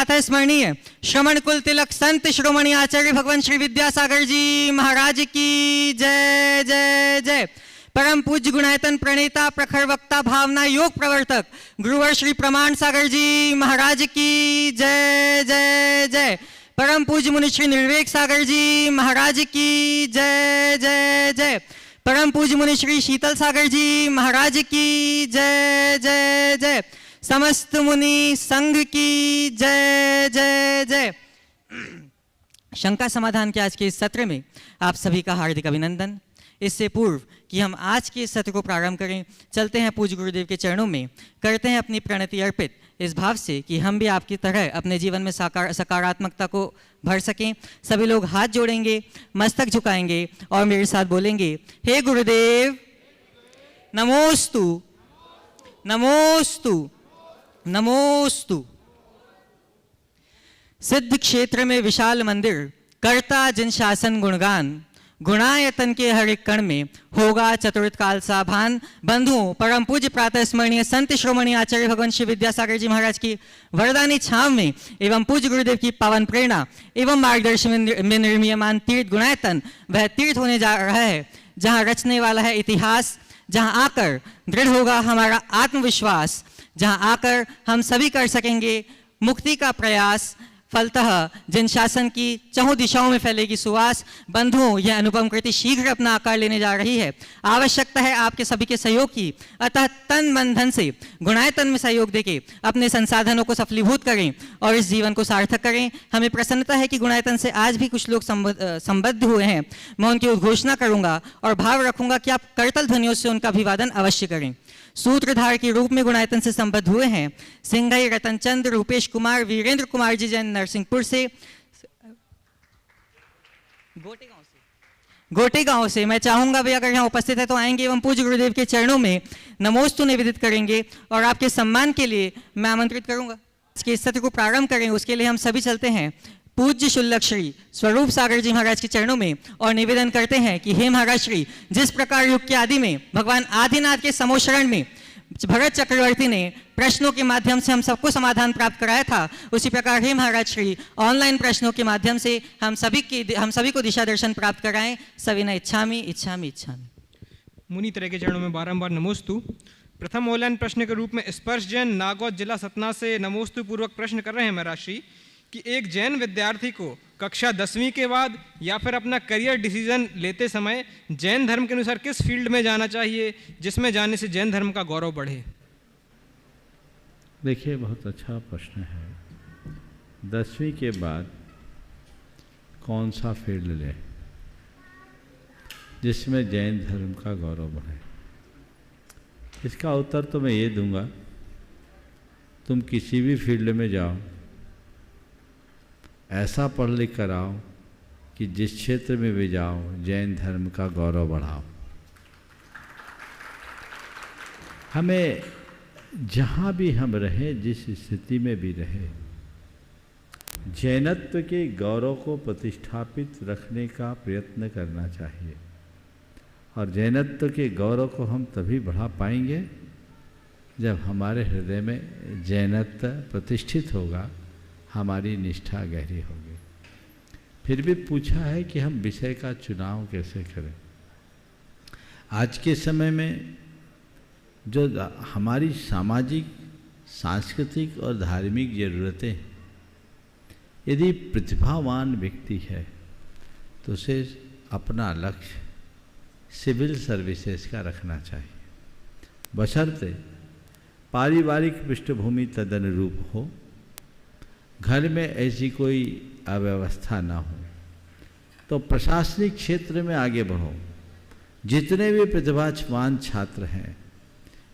प्रातः स्मरणीय श्रवण कुल तिलक संत श्रोमणी आचार्य भगवान श्री विद्यासागर जी महाराज की जय जय जय। परम पूज्य गुणायतन प्रणेता प्रखर वक्ता भावना योग प्रवर्तक गुरुवर श्री प्रमाण सागर जी महाराज की जय जय जय। परम पूज्य मुनि श्री निर्वेक सागर जी महाराज की जय जय जय। परम पूज्य मुनि श्री शीतल सागर जी महाराज की जय जय जय। समस्त मुनि संघ की जय जय जय। शंका समाधान के आज के इस सत्र में आप सभी का हार्दिक अभिनंदन। इससे पूर्व कि हम आज के सत्र को प्रारंभ करें, चलते हैं पूज्य गुरुदेव के चरणों में, करते हैं अपनी प्रणति अर्पित इस भाव से कि हम भी आपकी तरह अपने जीवन में सकारात्मकता को भर सकें। सभी लोग हाथ जोड़ेंगे, मस्तक झुकाएंगे और मेरे साथ बोलेंगे, हे गुरुदेव नमोस्तु नमोस्तु नमोस्तु। सिद्ध क्षेत्र में विशाल मंदिर, करता जिन शासन गुणगान, गुणायतन के हर एक कण में होगा चतुर्थ काल सा भान। बंधुओं, परम पूज्य प्रातः स्मरणीय संत श्रोमणी आचार्य भगवान श्री विद्यासागर जी महाराज की वरदानी छाव में एवं पूज्य गुरुदेव की पावन प्रेरणा एवं मार्गदर्शन में निर्मीयमान तीर्थ गुणायतन वह तीर्थ होने जा रहा है जहां रचने वाला है इतिहास, जहां आकर दृढ़ होगा हमारा आत्मविश्वास, जहां आकर हम सभी कर सकेंगे मुक्ति का प्रयास। फलतः जिन शासन की चहुं दिशाओं में फैलेगी सुवास। बंधुओं, यह अनुपम कृति शीघ्र अपना आकार लेने जा रही है। आवश्यकता है आपके सभी के सहयोग की, अतः तन मन धन से गुणायतन में सहयोग देके अपने संसाधनों को सफलीभूत करें और इस जीवन को सार्थक करें। हमें प्रसन्नता है कि गुणायतन से आज भी कुछ लोग संबद्ध हुए हैं। मैं उनकी उद्घोषणा करूंगा और भाव रखूंगा कि आप करतल ध्वनियों से उनका अभिवादन अवश्य करें। सूत्रधार के रूप में गुणायतन से संबद्ध हुए हैं सिंघई रतनचंद्र, रूपेश कुमार, वीरेंद्र कुमार जी जैन नरसिंहपुर से, गोटे गांव से। मैं चाहूंगा भी अगर यहाँ उपस्थित है तो आएंगे एवं पूज्य गुरुदेव के चरणों में नमोस्तु निवेदित करेंगे और आपके सम्मान के लिए मैं आमंत्रित करूंगा। इसके सत्र को प्रारंभ करें उसके लिए हम सभी चलते हैं पूज्य शुल्लक श्री स्वरूप सागर जी महाराज के चरणों में और निवेदन करते हैं कि हे महाराज श्री, जिस प्रकार युग के आदि में भगवान आदिनाथ के समोशरण में भरत चक्रवर्ती ने प्रश्नों के माध्यम से हम सबको समाधान प्राप्त कराया था, उसी प्रकार हे महाराज श्री ऑनलाइन प्रश्नों के माध्यम से हम सभी को दिशा दर्शन प्राप्त कराएं। सविनय इच्छामि इच्छामि इच्छामि। मुनि तरह के चरणों में बारंबार नमोस्तु। प्रथम ऑनलाइन प्रश्न के रूप में स्पर्श जैन नागौद जिला सतना से नमोस्तु पूर्वक प्रश्न कर रहे हैं महाराज श्री कि एक जैन विद्यार्थी को कक्षा 10वीं के बाद या फिर अपना करियर डिसीजन लेते समय जैन धर्म के अनुसार किस फील्ड में जाना चाहिए जिसमें जाने से जैन धर्म का गौरव बढ़े। देखिए, बहुत अच्छा प्रश्न है। 10वीं के बाद कौन सा फील्ड ले जिसमें जैन धर्म का गौरव बढ़े? इसका उत्तर तो मैं ये दूंगा, तुम किसी भी फील्ड में जाओ, ऐसा पढ़ लिख कर आओ कि जिस क्षेत्र में भी जाओ जैन धर्म का गौरव बढ़ाओ। हमें जहाँ भी हम रहें, जिस स्थिति में भी रहें, जैनत्व के गौरव को प्रतिष्ठापित रखने का प्रयत्न करना चाहिए। और जैनत्व के गौरव को हम तभी बढ़ा पाएंगे जब हमारे हृदय में जैनत्व प्रतिष्ठित होगा, हमारी निष्ठा गहरी होगी। फिर भी पूछा है कि हम विषय का चुनाव कैसे करें। आज के समय में जो हमारी सामाजिक, सांस्कृतिक और धार्मिक ज़रूरतें, यदि प्रतिभावान व्यक्ति है तो उसे अपना लक्ष्य सिविल सर्विसेज का रखना चाहिए, बशर्ते पारिवारिक पृष्ठभूमि तदनुरूप हो, घर में ऐसी कोई अव्यवस्था ना हो। तो प्रशासनिक क्षेत्र में आगे बढ़ो। जितने भी प्रतिभावान छात्र हैं,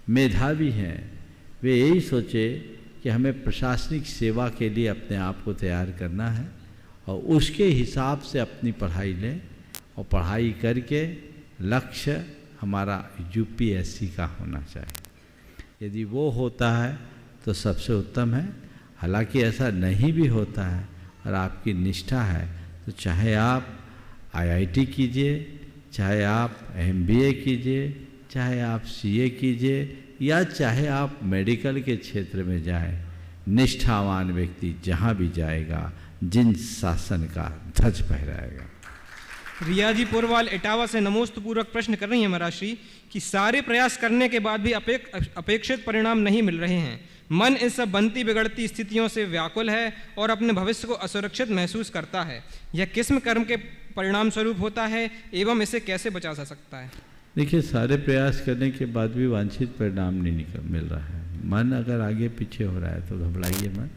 मेधावी हैं, वे यही सोचे कि हमें प्रशासनिक सेवा के लिए अपने आप को तैयार करना है और उसके हिसाब से अपनी पढ़ाई लें और पढ़ाई करके लक्ष्य हमारा यूपीएससी का होना चाहिए। यदि वो होता है तो सबसे उत्तम है। हालांकि ऐसा नहीं भी होता है और आपकी निष्ठा है तो चाहे आप आईआईटी कीजिए, चाहे आप एमबीए कीजिए, चाहे आप सीए कीजिए या चाहे आप मेडिकल के क्षेत्र में जाएं, निष्ठावान व्यक्ति जहाँ भी जाएगा जिन शासन का ध्वज फहराएगा। रिया जी पोरवाल इटावा से नमोस्तु पूर्वक प्रश्न कर रही हैं महाराज श्री कि सारे प्रयास करने के बाद भी अपेक्षित परिणाम नहीं मिल रहे हैं। मन इन सब बनती बिगड़ती स्थितियों से व्याकुल है और अपने भविष्य को असुरक्षित महसूस करता है। यह किस्म कर्म के परिणाम स्वरूप होता है एवं इसे कैसे बचा जा सकता है? देखिए, सारे प्रयास करने के बाद भी वांछित परिणाम नहीं मिल रहा है। मन अगर आगे पीछे हो रहा है तो घबराइए मत।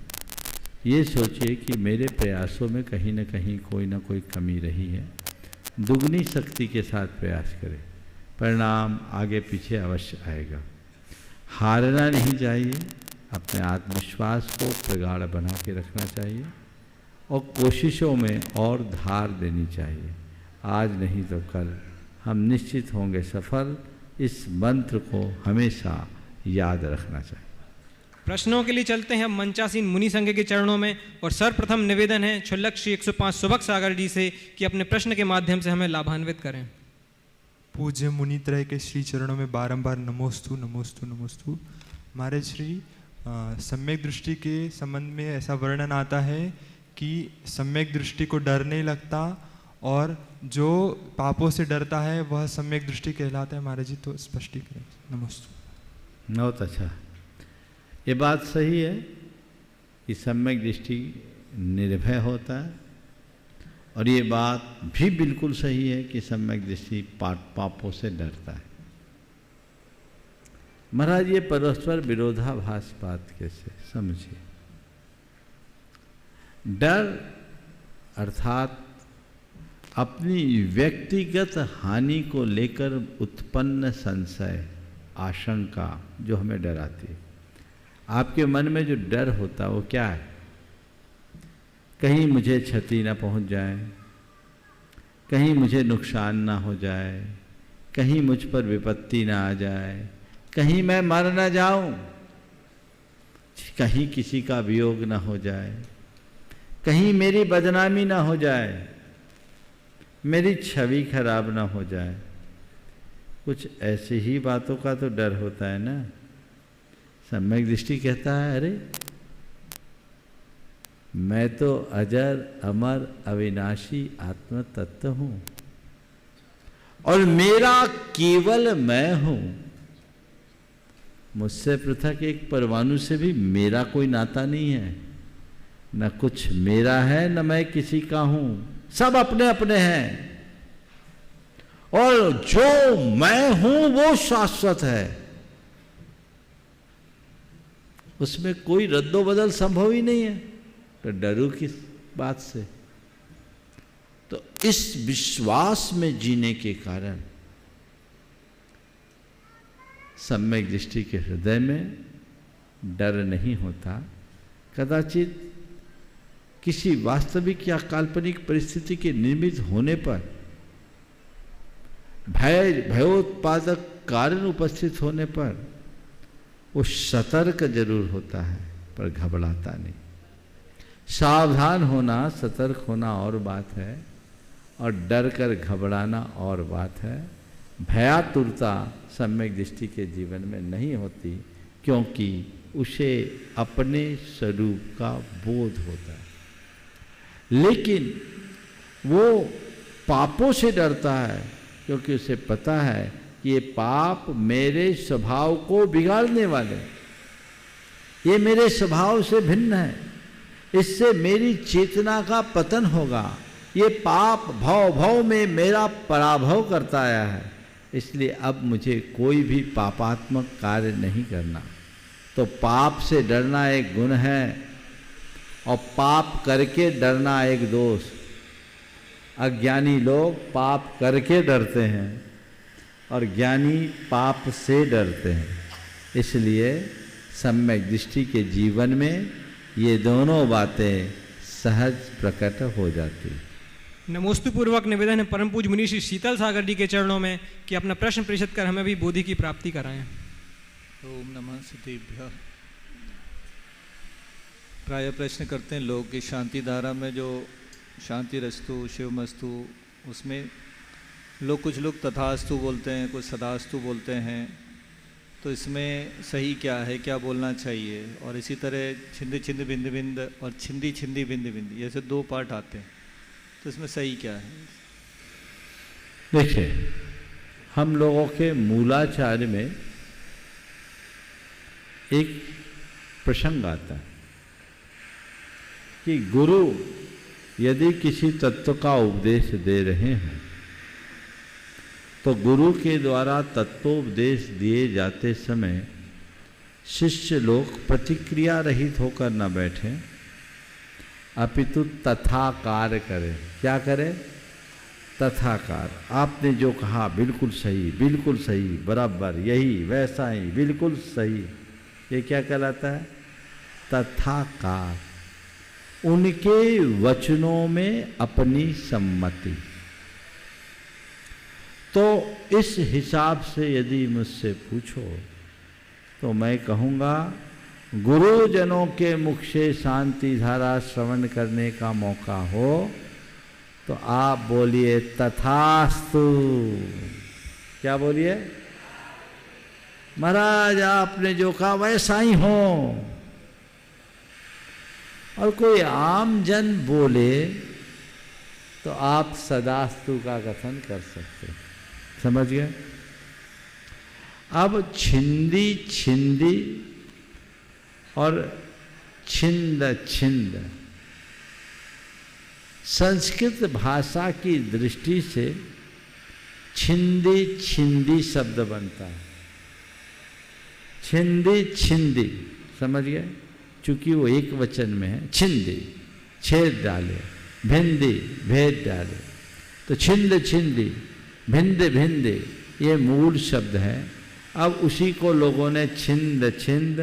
ये सोचिए कि मेरे प्रयासों में कहीं ना कहीं कोई ना कोई कमी रही है। दुगनी शक्ति के साथ प्रयास करें, परिणाम आगे पीछे अवश्य आएगा। हारना नहीं चाहिए, अपने आत्मविश्वास को प्रगाढ़ बना के रखना चाहिए और कोशिशों में और धार देनी चाहिए। आज नहीं तो कल हम निश्चित होंगे सफल। इस मंत्र को हमेशा याद रखना चाहिए। प्रश्नों के लिए चलते हैं हम मंचासीन मुनि संघ के चरणों में और सर्वप्रथम निवेदन है क्षुल्लक श्री 105 सुभग सागर जी से कि अपने प्रश्न के माध्यम से हमें लाभान्वित करें। पूज्य मुनि त्रय के श्री चरणों में बारंबार नमोस्तु नमोस्तु नमोस्तु। महाराज श्री, सम्यक दृष्टि के संबंध में ऐसा वर्णन आता है कि सम्यक दृष्टि को डर नहीं लगता और जो पापों से डरता है वह सम्यक दृष्टि कहलाता है। महाराज जी, तो स्पष्टीकरण। नमोस्तु। बहुत अच्छा, ये बात सही है कि सम्यक दृष्टि निर्भय होता है और ये बात भी बिल्कुल सही है कि सम्यक दृष्टि पापों से डरता है। महाराज, ये परस्पर विरोधाभास बात कैसे समझिए। डर अर्थात अपनी व्यक्तिगत हानि को लेकर उत्पन्न संशय, आशंका जो हमें डराती है। आपके मन में जो डर होता है वो क्या है? कहीं मुझे क्षति ना पहुंच जाए, कहीं मुझे नुकसान ना हो जाए, कहीं मुझ पर विपत्ति ना आ जाए, कहीं मैं मर ना जाऊं, कहीं किसी का वियोग ना हो जाए, कहीं मेरी बदनामी ना हो जाए, मेरी छवि खराब ना हो जाए। कुछ ऐसी ही बातों का तो डर होता है ना। सम्यक दृष्टि कहता है, अरे मैं तो अजर अमर अविनाशी आत्म तत्व हूं और मेरा केवल मैं हूं। मुझसे पृथक एक परमाणु से भी मेरा कोई नाता नहीं है। न कुछ मेरा है न मैं किसी का हूं, सब अपने अपने हैं और जो मैं हूं वो शाश्वत है, उसमें कोई रद्दोबदल संभव ही नहीं है। तो डरू किस बात से? तो इस विश्वास में जीने के कारण सम्यक दृष्टि के हृदय में डर नहीं होता। कदाचित किसी वास्तविक या काल्पनिक परिस्थिति के निर्मित होने पर भयोत्पादक कारण उपस्थित होने पर वो सतर्क जरूर होता है पर घबराता नहीं। सावधान होना, सतर्क होना और बात है और डर कर घबराना और बात है। भयातुरता सम्यक दृष्टि के जीवन में नहीं होती क्योंकि उसे अपने स्वरूप का बोध होता है। लेकिन वो पापों से डरता है क्योंकि उसे पता है कि ये पाप मेरे स्वभाव को बिगाड़ने वाले, ये मेरे स्वभाव से भिन्न है, इससे मेरी चेतना का पतन होगा, ये पाप भव भव में मेरा पराभव करता आया है, इसलिए अब मुझे कोई भी पापात्मक कार्य नहीं करना। तो पाप से डरना एक गुण है और पाप करके डरना एक दोष। अज्ञानी लोग पाप करके डरते हैं और ज्ञानी पाप से डरते हैं। इसलिए सम्यक दृष्टि के जीवन में ये दोनों बातें सहज प्रकट हो जाती। नमोस्तु पूर्वक निवेदन है परम पूज्य मुनि श्री शीतल सागर जी के चरणों में कि अपना प्रश्न प्रेषित कर हमें भी बोधि की प्राप्ति कराएं। ओम नमः सिद्धेभ्यः। प्राय प्रश्न करते हैं लोग कि शांति धारा में जो शांति रस्तु शिवमस्तु, उसमें लोग कुछ लोग तथास्तु बोलते हैं, कुछ सदास्तु बोलते हैं। तो इसमें सही क्या है, क्या बोलना चाहिए? और इसी तरह छिंद छिंद बिंद बिंद और छिंदी छिंदी बिंद बिंद, ये ऐसे 2 पार्ट आते हैं, तो इसमें सही क्या है? देखिए, हम लोगों के मूलाचार्य में एक प्रसंग आता है कि गुरु यदि किसी तत्व का उपदेश दे रहे हैं तो गुरु के द्वारा तत्वोपदेश दिए जाते समय शिष्य लोग प्रतिक्रिया रहित होकर न बैठें, अपितु तथाकार करें। क्या करें? तथाकार। आपने जो कहा बिल्कुल सही, बराबर, यही, वैसा ही, बिल्कुल सही, ये क्या कहलाता है? तथाकार। उनके वचनों में अपनी सम्मति। तो इस हिसाब से यदि मुझसे पूछो तो मैं कहूँगा, गुरुजनों के मुख से शांति धारा श्रवण करने का मौका हो तो आप बोलिए तथास्तु। क्या बोलिए? महाराज आपने जो कहा वैसा ही हो। और कोई आम जन बोले तो आप सदास्तु का कथन कर सकते हैं। समझ गए? अब छिंदी छिंदी और छिंद छिंद संस्कृत भाषा की दृष्टि से छिंदी छिंदी शब्द बनता है। छिंदी छिंदी, समझ गए? चूंकि वो एक वचन में है। छिंदी छेद डाले, भिंदी भेद डाले, तो छिंद छिंदी, भिंद भिंदे, ये मूल शब्द है। अब उसी को लोगों ने छिंद छिंद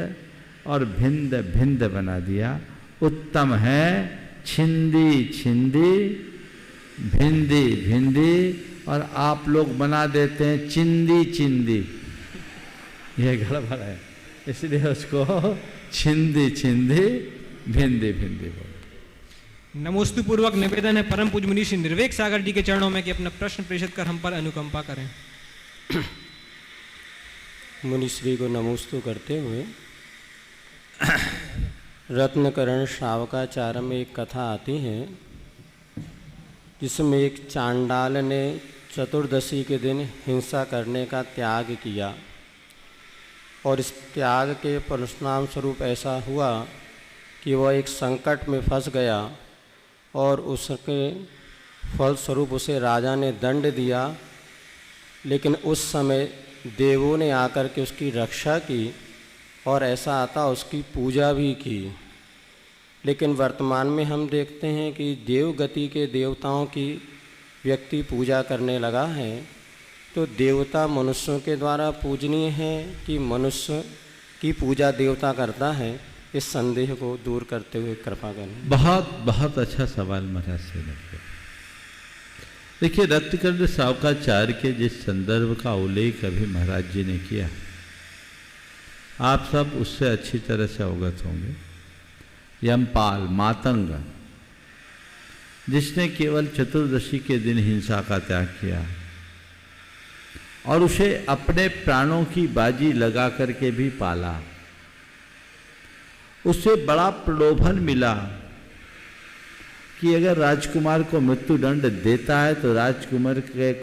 और भिंद भिंद बना दिया। उत्तम है छिंदी छिंदी, भिंदी भिंदी, और आप लोग बना देते हैं चिंदी चिंदी। यह गड़बड़ है, इसलिए उसको छिंदी छिंदी, भिंदी भिंदी बोलो। नमोस्तु पूर्वक निवेदन है परम पूज्य मुनि श्री निर्वेक सागर जी के चरणों में कि अपना प्रश्न प्रेषित कर हम पर अनुकंपा करें। मुनि श्री को नमोस्तु करते हुए रत्नकरण श्रावकाचार्य में एक कथा आती है जिसमें एक चांडाल ने चतुर्दशी के दिन हिंसा करने का त्याग किया और इस त्याग के परिणाम स्वरूप ऐसा हुआ कि वह एक संकट में फंस गया और उसके फलस्वरूप उसे राजा ने दंड दिया। लेकिन उस समय देवों ने आकर के उसकी रक्षा की और ऐसा आता उसकी पूजा भी की। लेकिन वर्तमान में हम देखते हैं कि देव गति के देवताओं की व्यक्ति पूजा करने लगा है। तो देवता मनुष्यों के द्वारा पूजनीय है कि मनुष्य की पूजा देवता करता है? इस संदेह को दूर करते हुए कृपा करें। बहुत बहुत अच्छा सवाल महाराज से रखे। देखिए, रत्नकरण श्रावकाचार्य के जिस संदर्भ का उल्लेख अभी महाराज जी ने किया, आप सब उससे अच्छी तरह से अवगत होंगे। यमपाल मातंग, जिसने केवल चतुर्दशी के दिन हिंसा का त्याग किया और उसे अपने प्राणों की बाजी लगा करके भी पाला, उससे बड़ा प्रलोभन मिला कि अगर राजकुमार को मृत्यु दंड देता है तो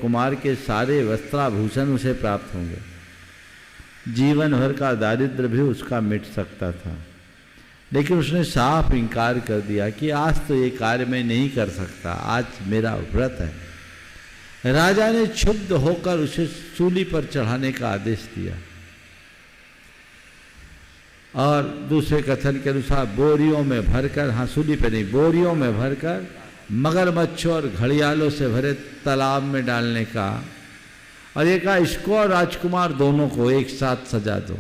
कुमार के सारे वस्त्राभूषण उसे प्राप्त होंगे, जीवन भर का दारिद्र्य भी उसका मिट सकता था। लेकिन उसने साफ इनकार कर दिया कि आज तो ये कार्य मैं नहीं कर सकता, आज मेरा व्रत है। राजा ने क्षुब्ध होकर उसे सूली पर चढ़ाने का आदेश दिया और दूसरे कथन के अनुसार बोरियों में भरकर, हाँ सूली पे नहीं, बोरियों में भरकर मगरमच्छों और घड़ियालों से भरे तालाब में डालने का, और ये कहा इसको और राजकुमार दोनों को एक साथ सजा दो।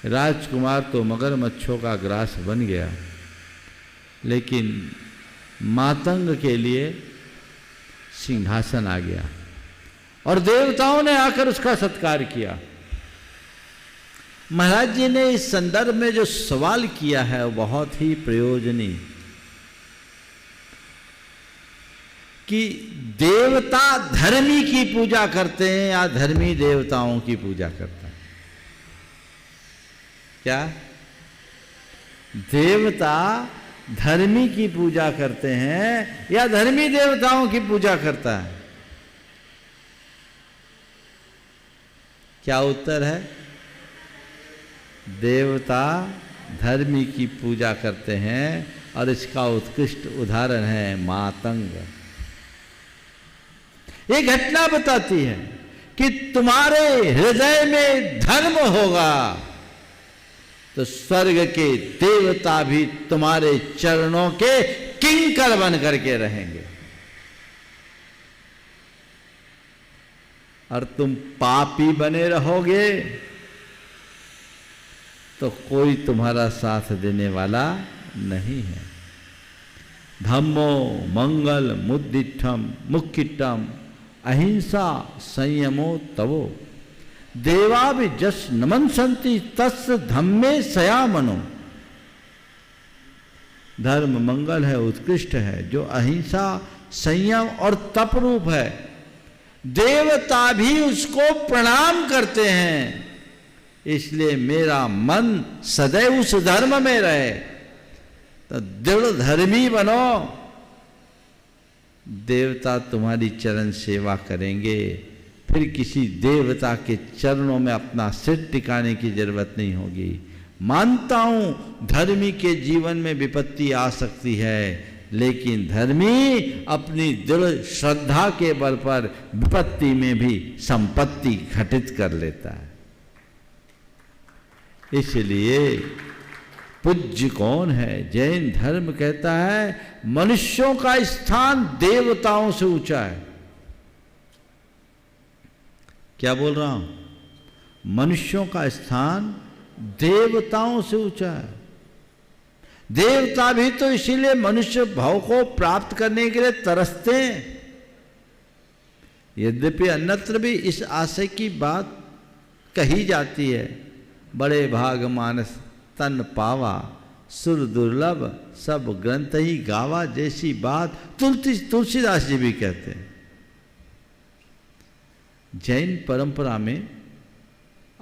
राजकुमार तो मगरमच्छों का ग्रास बन गया, लेकिन मातंग के लिए सिंहासन आ गया और देवताओं ने आकर उसका सत्कार किया। महाराज जी ने इस संदर्भ में जो सवाल किया है वो बहुत ही प्रयोजनीय, कि देवता धर्मी की पूजा करते हैं या धर्मी देवताओं की पूजा करता है? क्या देवता धर्मी की पूजा करते हैं या धर्मी देवताओं की पूजा करता है? क्या उत्तर है? देवता धर्मी की पूजा करते हैं और इसका उत्कृष्ट उदाहरण है मातंग। ये घटना बताती है कि तुम्हारे हृदय में धर्म होगा तो स्वर्ग के देवता भी तुम्हारे चरणों के किंकर बन करके रहेंगे, और तुम पापी बने रहोगे तो कोई तुम्हारा साथ देने वाला नहीं है। धम्मो मंगल मुद्दिठम मुक्किटम अहिंसा संयमो तवो देवा भी जस नमनसंति तस् धम्मे सयामनो। धर्म मंगल है, उत्कृष्ट है, जो अहिंसा संयम और तप रूप है। देवता भी उसको प्रणाम करते हैं, इसलिए मेरा मन सदैव उस धर्म में रहे। तो दृढ़ धर्मी बनो, देवता तुम्हारी चरण सेवा करेंगे, फिर किसी देवता के चरणों में अपना सिर टिकाने की जरूरत नहीं होगी। मानता हूं धर्मी के जीवन में विपत्ति आ सकती है, लेकिन धर्मी अपनी दृढ़ श्रद्धा के बल पर विपत्ति में भी संपत्ति घटित कर लेता है। इसलिए पूज्य कौन है? जैन धर्म कहता है मनुष्यों का स्थान देवताओं से ऊंचा है। क्या बोल रहा हूं? मनुष्यों का स्थान देवताओं से ऊंचा है। देवता भी तो इसीलिए मनुष्य भाव को प्राप्त करने के लिए तरसते हैं। यद्यपि अन्यत्र भी इस आशय की बात कही जाती है, बड़े भाग मानस तन पावा सुर दुर्लभ सब ग्रंथ ही गावा, जैसी बात तुलसीदास जी भी कहते हैं। जैन परंपरा में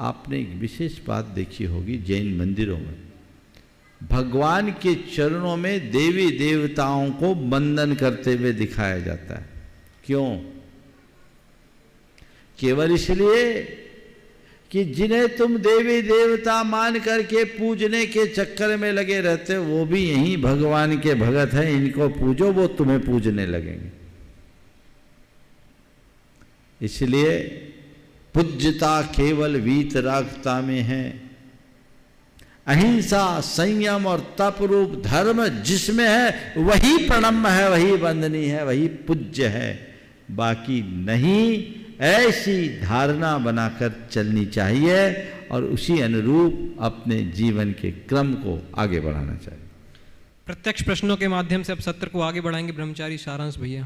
आपने एक विशेष बात देखी होगी, जैन मंदिरों में भगवान के चरणों में देवी देवताओं को वंदन करते हुए दिखाया जाता है। क्यों? केवल इसलिए कि जिन्हें तुम देवी देवता मान करके पूजने के चक्कर में लगे रहते हो, वो भी यही भगवान के भगत हैं, इनको पूजो, वो तुम्हें पूजने लगेंगे। इसलिए पूज्यता केवल वीतरागता में है। अहिंसा संयम और तप रूप धर्म जिसमें है वही प्रणम्य है, वही वंदनीय है, वही पूज्य है, बाकी नहीं। ऐसी धारणा बनाकर चलनी चाहिए और उसी अनुरूप अपने जीवन के क्रम को आगे बढ़ाना चाहिए। प्रत्यक्ष प्रश्नों के माध्यम से अब सत्र को आगे बढ़ाएंगे ब्रह्मचारी सारांश भैया।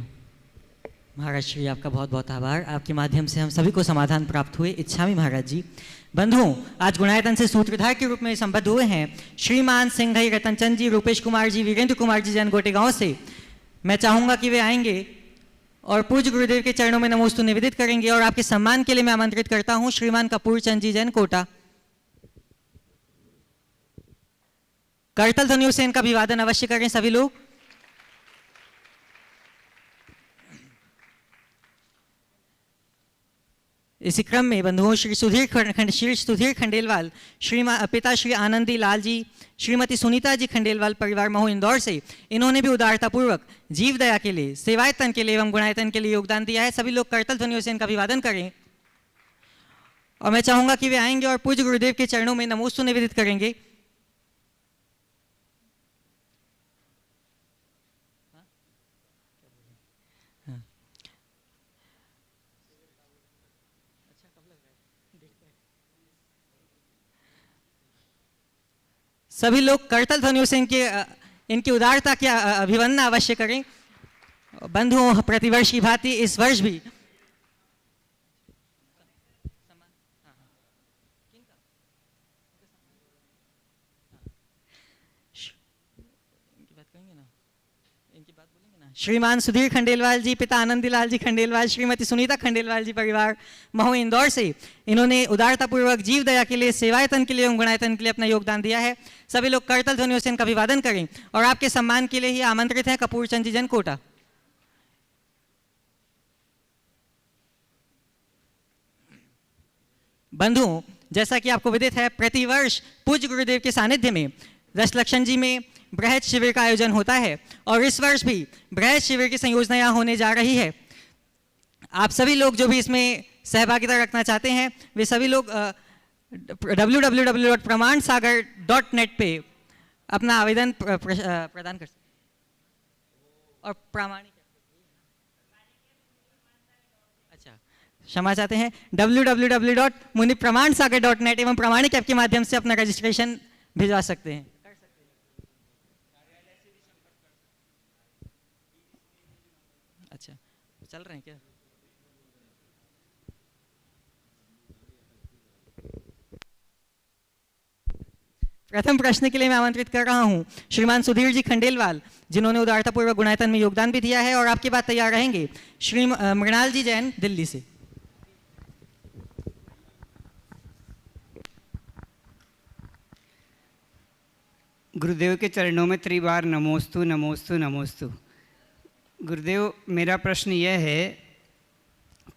महाराज श्री आपका बहुत बहुत आभार। आपके माध्यम से हम सभी को समाधान प्राप्त हुए। इच्छामी महाराज जी। बंधुओं, आज गुणायतन से सूत्रधार के रूप में संबद्ध हुए हैं श्रीमान सिंघई रतनचंद जी, रूपेश कुमार जी, वीरेंद्र कुमार जी जनगोटे गांव से। मैं चाहूंगा कि वे आएंगे और पूज्य गुरुदेव के चरणों में नमोस्तु निवेदित करेंगे, और आपके सम्मान के लिए मैं आमंत्रित करता हूं श्रीमान कपूर चंद जी जैन कोटा। करतल ध्वनियों से इनका अभिवादन अवश्य करें सभी लोग। इसी क्रम में बंधुओं श्री सुधीर खंडेलवाल, पिता श्री आनंदी लाल जी, श्रीमती सुनीता जी खंडेलवाल परिवार महू इंदौर से, इन्होंने भी उदारतापूर्वक जीव दया के लिए, सेवायतन के लिए एवं गुणायतन के लिए योगदान दिया है। सभी लोग करतल ध्वनियों से इनका अभिवादन करें। और मैं चाहूंगा कि वे आएंगे और पूज्य गुरुदेव के चरणों में नमोस्तु निवेदित करेंगे। सभी लोग करतल ध्वनियों से इनकी उदारता की अभिवंदना अवश्य करें। बंधुओं, प्रतिवर्ष की भांति इस वर्ष भी इनकी बात करेंगे ना, इनकी बात बोलेंगे ना। श्रीमान सुधीर खंडेलवाल जी, पिता आनंदीलाल जी खंडेलवाल, श्रीमती सुनीता खंडेलवाल जी परिवार, महो इंदौर से, इन्होंने उदारतापूर्वक जीव दया के लिए, सेवायतन के लिए एवं गुणायतन के लिए अपना योगदान दिया है। सभी लोग करतल ध्वनियों से इनका अभिवादन करें और आपके सम्मान के लिए ही आमंत्रित हैं कपूर चंद जी जनकोटा। बंधुओं, जैसा कि आपको विदित है, प्रतिवर्ष पूज्य गुरुदेव के सानिध्य में दशलक्षण जी में बृहद शिविर का आयोजन होता है और इस वर्ष भी बृहद शिविर की संयोजना यहाँ होने जा रही है। आप सभी लोग जो भी इसमें सहभागिता रखना चाहते हैं, वे सभी लोग www.pramansagar.net पे अपना आवेदन प्रदान कर सकते हैं और प्रामाणिक, अच्छा क्षमा चाहते हैं, www.munipramansagar.net एवं प्रामाणिक ऐप के माध्यम से अपना रजिस्ट्रेशन भिजवा सकते हैं। अच्छा, चल रहे हैं क्या? प्रथम प्रश्न के लिए मैं आमंत्रित कर रहा हूं श्रीमान सुधीर जी खंडेलवाल, जिन्होंने उदारतापूर्वक गुणायतन में योगदान भी दिया है और आपके बाद तैयार रहेंगे श्री मृणाल जी जैन दिल्ली से। गुरुदेव के चरणों में त्रिबार नमोस्तु नमोस्तु नमोस्तु। गुरुदेव, मेरा प्रश्न यह है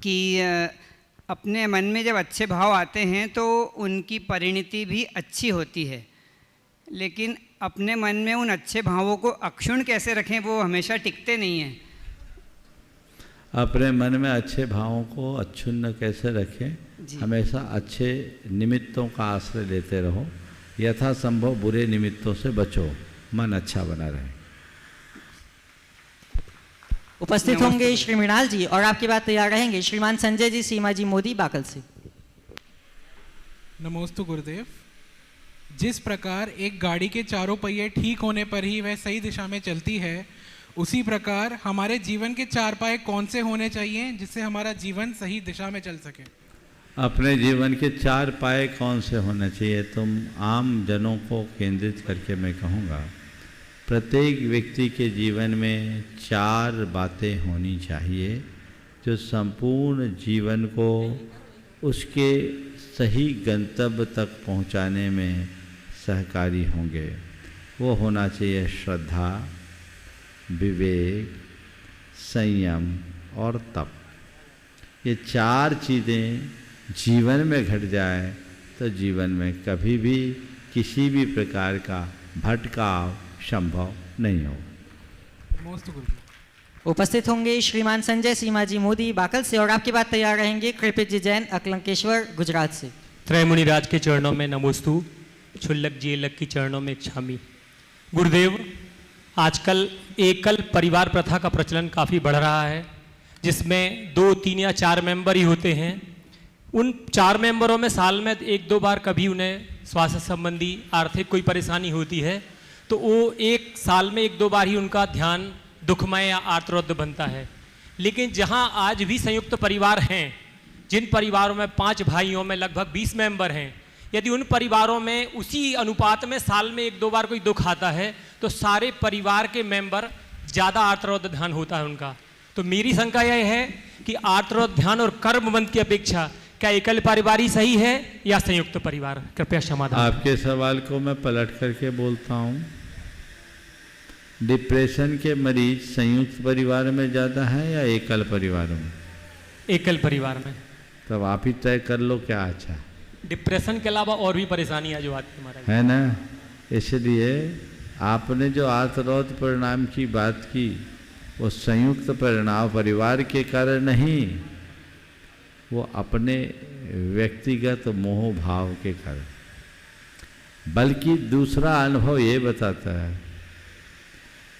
कि अपने मन में जब अच्छे भाव आते हैं तो उनकी परिणति भी अच्छी होती है, लेकिन अपने मन में उन अच्छे भावों को अक्षुण्ण कैसे रखें, वो हमेशा टिकते नहीं हैं। अपने मन में अच्छे भावों को अक्षुण्ण कैसे रखें? हमेशा अच्छे निमित्तों का आश्रय लेते रहो, यथासंभव बुरे निमित्तों से बचो, मन अच्छा बना रहे। उपस्थित होंगे श्री मृणाल जी और आपके बाद तैयार रहेंगे श्रीमान संजय जी सीमा जी मोदी बाकल से। नमोस्तु गुरुदेव। जिस प्रकार एक गाड़ी के चारों पहिए ठीक होने पर ही वह सही दिशा में चलती है, उसी प्रकार हमारे जीवन के चार पाए कौन से होने चाहिए जिससे हमारा जीवन सही दिशा में चल सके? अपने जीवन के चार पाए कौन से होने चाहिए? तुम आम जनों को केंद्रित करके मैं कहूँगा, प्रत्येक व्यक्ति के जीवन में चार बातें होनी चाहिए जो संपूर्ण जीवन को उसके सही गंतव्य तक पहुंचाने में सहकारी होंगे। वो होना चाहिए श्रद्धा, विवेक, संयम और तप। ये चार चीज़ें जीवन में घट जाए तो जीवन में कभी भी किसी भी प्रकार का भटकाव संभव नहीं हो। उपस्थित होंगे श्रीमान संजय सीमा जी मोदी बाकल से और आपके बाद तैयार रहेंगे कृपित जी जैन अकलंकेश्वर गुजरात से। त्रयमुनि राज के चरणों में नमोस्तु, क्षुल्लक जी लक की चरणों में क्षामी। गुरुदेव, आजकल एकल परिवार प्रथा का प्रचलन काफ़ी बढ़ रहा है, जिसमें 2, 3 या 4 मेंबर ही होते हैं। उन 4 मेंबरों में साल में 1-2 बार कभी उन्हें स्वास्थ्य संबंधी आर्थिक कोई परेशानी होती है तो वो एक साल में 1-2 बार ही उनका ध्यान दुखमय या आर्तरौद्र बनता है। लेकिन जहाँ आज भी संयुक्त परिवार हैं, जिन परिवारों में 5 भाइयों में लगभग 20 मेंबर हैं, यदि उन परिवारों में उसी अनुपात में साल में 1-2 बार कोई दुख आता है तो सारे परिवार के मेंबर ज़्यादा आर्तरौद्र ध्यान होता है उनका। तो मेरी शंका यह है कि आर्तरौद्र ध्यान और कर्मबंध की अपेक्षा क्या एकल परिवार ही सही है या संयुक्त परिवार? कृपया समाधान। आपके सवाल को मैं पलट करके बोलता हूँ, डिप्रेशन के मरीज संयुक्त परिवार में ज़्यादा है या एकल परिवार में? एकल परिवार में। तब आप ही तय कर लो क्या अच्छा। डिप्रेशन के अलावा और भी परेशानियां जो आती है ना, इसलिए आपने जो आर्तरौद्र परिणाम की बात की वो संयुक्त परिणाम परिवार के कारण नहीं, वो अपने व्यक्तिगत मोह भाव के कारण। बल्कि दूसरा अनुभव ये बताता है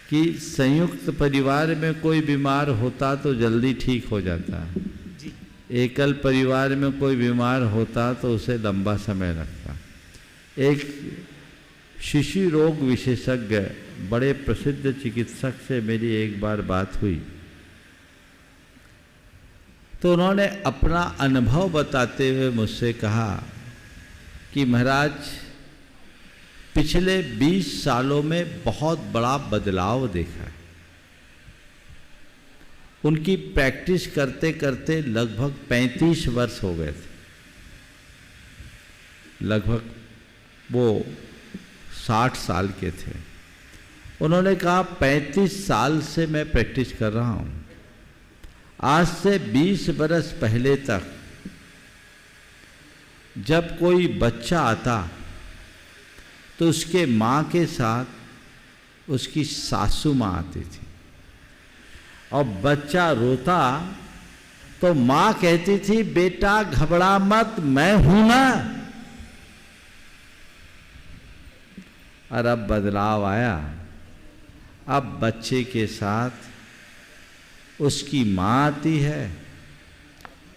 कि संयुक्त परिवार में कोई बीमार होता तो जल्दी ठीक हो जाता, एकल परिवार में कोई बीमार होता तो उसे लंबा समय लगता। एक शिशु रोग विशेषज्ञ बड़े प्रसिद्ध चिकित्सक से मेरी एक बार बात हुई तो उन्होंने अपना अनुभव बताते हुए मुझसे कहा कि महाराज, पिछले 20 सालों में बहुत बड़ा बदलाव देखा है। उनकी प्रैक्टिस करते करते लगभग 35 वर्ष हो गए थे। लगभग वो 60 साल के थे। उन्होंने कहा 35 साल से मैं प्रैक्टिस कर रहा हूँ, आज से 20 बरस पहले तक जब कोई बच्चा आता तो उसके माँ के साथ उसकी सासू माँ आती थी, और बच्चा रोता तो माँ कहती थी बेटा घबरा मत, मैं हूं ना। और अब बदलाव आया, अब बच्चे के साथ उसकी माँ आती है,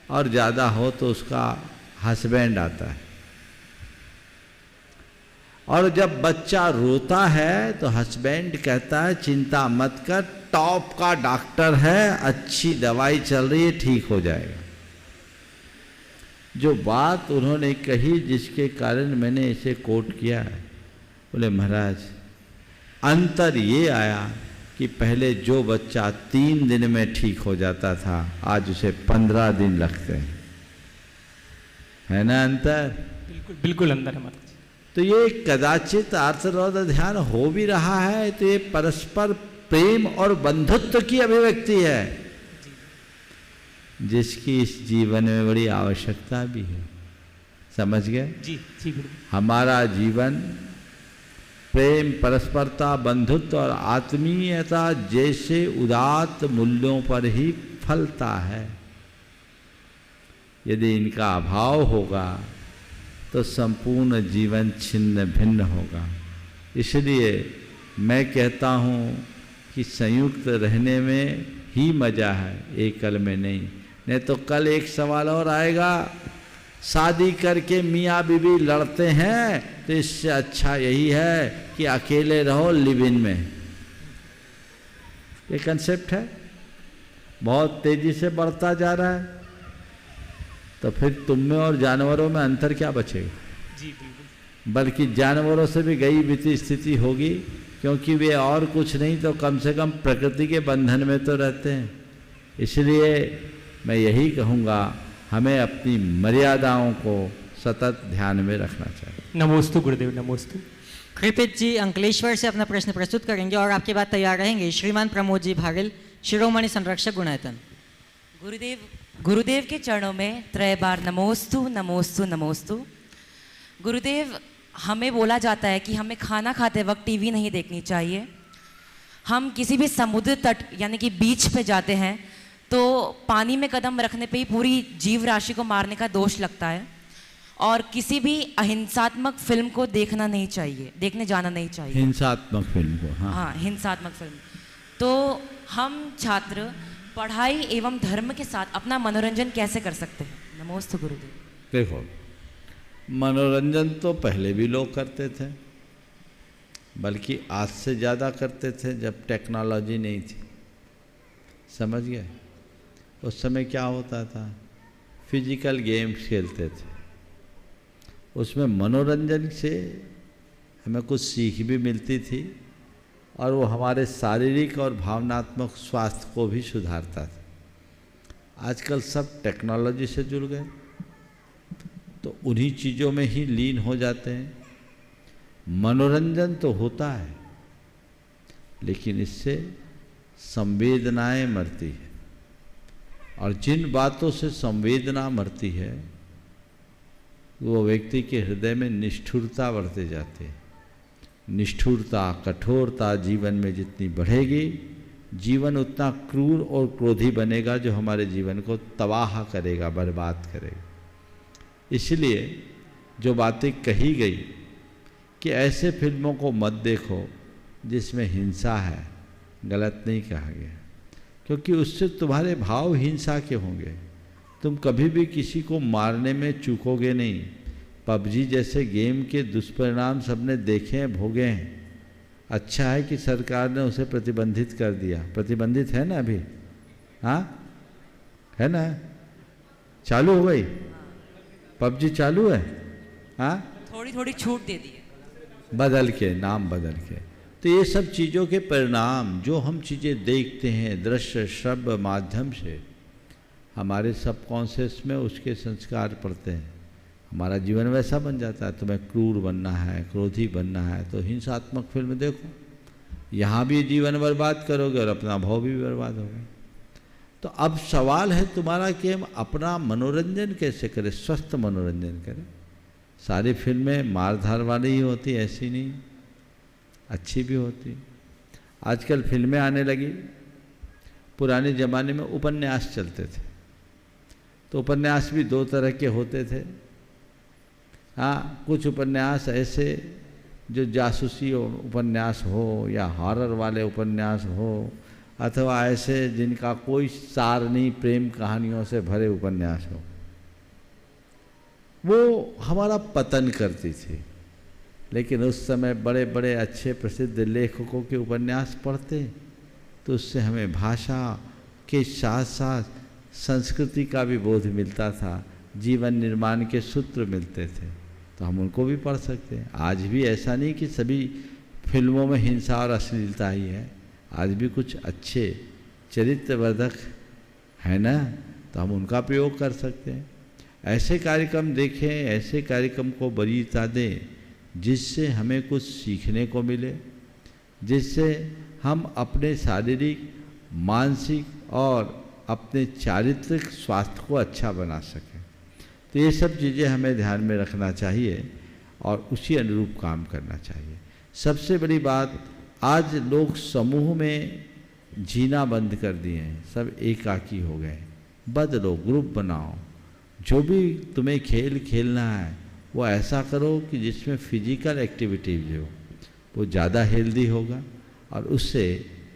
और ज़्यादा हो तो उसका हस्बैंड आता है। और जब बच्चा रोता है तो हस्बैंड कहता है चिंता मत कर, टॉप का डॉक्टर है, अच्छी दवाई चल रही है, ठीक हो जाएगा। जो बात उन्होंने कही जिसके कारण मैंने इसे कोट किया है, बोले महाराज अंतर ये आया कि पहले जो बच्चा 3 दिन में ठीक हो जाता था, आज उसे 15 दिन लगते हैं। है ना अंतर? बिल्कुल बिल्कुल अंदर है महाराज। तो ये कदाचित आर्तरोध ध्यान हो भी रहा है तो ये परस्पर प्रेम और बंधुत्व की अभिव्यक्ति है, जिसकी इस जीवन में बड़ी आवश्यकता भी है। समझ गए? जी जी बिल्कुल। हमारा जीवन प्रेम, परस्परता, बंधुत्व और आत्मीयता जैसे उदात्त मूल्यों पर ही फलता है। यदि इनका अभाव होगा तो संपूर्ण जीवन छिन्न भिन्न होगा। इसलिए मैं कहता हूँ कि संयुक्त रहने में ही मज़ा है, एकल में नहीं तो कल एक सवाल और आएगा, शादी करके मियाँ बीवी लड़ते हैं तो इससे अच्छा यही है कि अकेले रहो लिव इन में। ये कंसेप्ट है, बहुत तेज़ी से बढ़ता जा रहा है। तो फिर तुम में और जानवरों में अंतर क्या बचेगा? जी बिल्कुल। बल्कि जानवरों से भी गई बीती स्थिति होगी, क्योंकि वे और कुछ नहीं तो कम से कम प्रकृति के बंधन में तो रहते हैं। इसलिए मैं यही कहूँगा, हमें अपनी मर्यादाओं को सतत ध्यान में रखना चाहिए। नमोस्तु गुरुदेव, नमोस्तु। कृपित जी अंकलेश्वर से अपना प्रश्न प्रस्तुत करेंगे और आपके बाद तैयार रहेंगे श्रीमान प्रमोद जी भागिल, शिरोमणि संरक्षक गुणायतन। गुरुदेव के चरणों में 3 बार नमोस्तु नमोस्तु नमोस्तु। गुरुदेव, हमें बोला जाता है कि हमें खाना खाते वक्त टीवी नहीं देखनी चाहिए। हम किसी भी समुद्र तट यानी कि बीच पे जाते हैं तो पानी में कदम रखने पे ही पूरी जीव राशि को मारने का दोष लगता है, और किसी भी अहिंसात्मक फिल्म को देखना नहीं चाहिए, देखने जाना नहीं चाहिए। हिंसात्मक फिल्म को? हाँ, हिंसात्मक फिल्म। तो हम छात्र पढ़ाई एवं धर्म के साथ अपना मनोरंजन कैसे कर सकते हैं? नमोस्तु गुरुदेव। देखो, मनोरंजन तो पहले भी लोग करते थे, बल्कि आज से ज़्यादा करते थे जब टेक्नोलॉजी नहीं थी। समझ गए? उस समय क्या होता था, फिजिकल गेम्स खेलते थे, उसमें मनोरंजन से हमें कुछ सीख भी मिलती थी, और वो हमारे शारीरिक और भावनात्मक स्वास्थ्य को भी सुधारता था। आजकल सब टेक्नोलॉजी से जुड़ गए तो उन्हीं चीज़ों में ही लीन हो जाते हैं। मनोरंजन तो होता है, लेकिन इससे संवेदनाएं मरती है, और जिन बातों से संवेदना मरती है वो व्यक्ति के हृदय में निष्ठुरता बढ़ते जाती है। निष्ठुरता, कठोरता जीवन में जितनी बढ़ेगी, जीवन उतना क्रूर और क्रोधी बनेगा, जो हमारे जीवन को तबाह करेगा, बर्बाद करेगा। इसलिए जो बातें कही गई कि ऐसे फिल्मों को मत देखो जिसमें हिंसा है, गलत नहीं कहा गया, क्योंकि उससे तुम्हारे भाव हिंसा के होंगे। तुम कभी भी किसी को मारने में चूकोगे नहीं। पबजी जैसे गेम के दुष्परिणाम सबने देखे हैं, भोगे हैं। अच्छा है कि सरकार ने उसे प्रतिबंधित कर दिया। प्रतिबंधित है ना अभी? हाँ है ना? चालू हो गई पबजी, चालू है। हाँ, थोड़ी थोड़ी छूट दे दी है, बदल के, नाम बदल के। तो ये सब चीज़ों के परिणाम, जो हम चीज़ें देखते हैं दृश्य श्रव्य माध्यम से, हमारे सबकॉन्शियस में उसके संस्कार पड़ते हैं, हमारा जीवन वैसा बन जाता है। तुम्हें क्रूर बनना है, क्रोधी बनना है, तो हिंसात्मक फिल्म देखो, यहाँ भी जीवन बर्बाद करोगे और अपना भाव भी बर्बाद होगा। तो अब सवाल है तुम्हारा कि हम अपना मनोरंजन कैसे करें, स्वस्थ मनोरंजन करें। सारी फिल्में मारधार वाली ही होती, ऐसी नहीं, अच्छी भी होती। आजकल फिल्में आने लगी, पुराने ज़माने में उपन्यास चलते थे, तो उपन्यास भी दो तरह के होते थे। हाँ, कुछ उपन्यास ऐसे जो जासूसी उपन्यास हो या हॉरर वाले उपन्यास हो, अथवा ऐसे जिनका कोई सार नहीं, प्रेम कहानियों से भरे उपन्यास हो, वो हमारा पतन करती थी। लेकिन उस समय बड़े बड़े अच्छे प्रसिद्ध लेखकों के उपन्यास पढ़ते तो उससे हमें भाषा के साथ साथ संस्कृति का भी बोध मिलता था, जीवन निर्माण के सूत्र मिलते थे, तो हम उनको भी पढ़ सकते हैं। आज भी ऐसा नहीं कि सभी फिल्मों में हिंसा और अश्लीलता ही है, आज भी कुछ अच्छे चरित्रवर्धक है ना, तो हम उनका प्रयोग कर सकते हैं। ऐसे कार्यक्रम देखें, ऐसे कार्यक्रम को वरीयता दें जिससे हमें कुछ सीखने को मिले, जिससे हम अपने शारीरिक, मानसिक और अपने चारित्रिक स्वास्थ्य को अच्छा बना सकें। तो ये सब चीज़ें हमें ध्यान में रखना चाहिए और उसी अनुरूप काम करना चाहिए। सबसे बड़ी बात, आज लोग समूह में जीना बंद कर दिए हैं, सब एकाकी हो गए। बदलो, ग्रुप बनाओ, जो भी तुम्हें खेल खेलना है वो ऐसा करो कि जिसमें फिजिकल एक्टिविटी हो, वो ज़्यादा हेल्दी होगा और उससे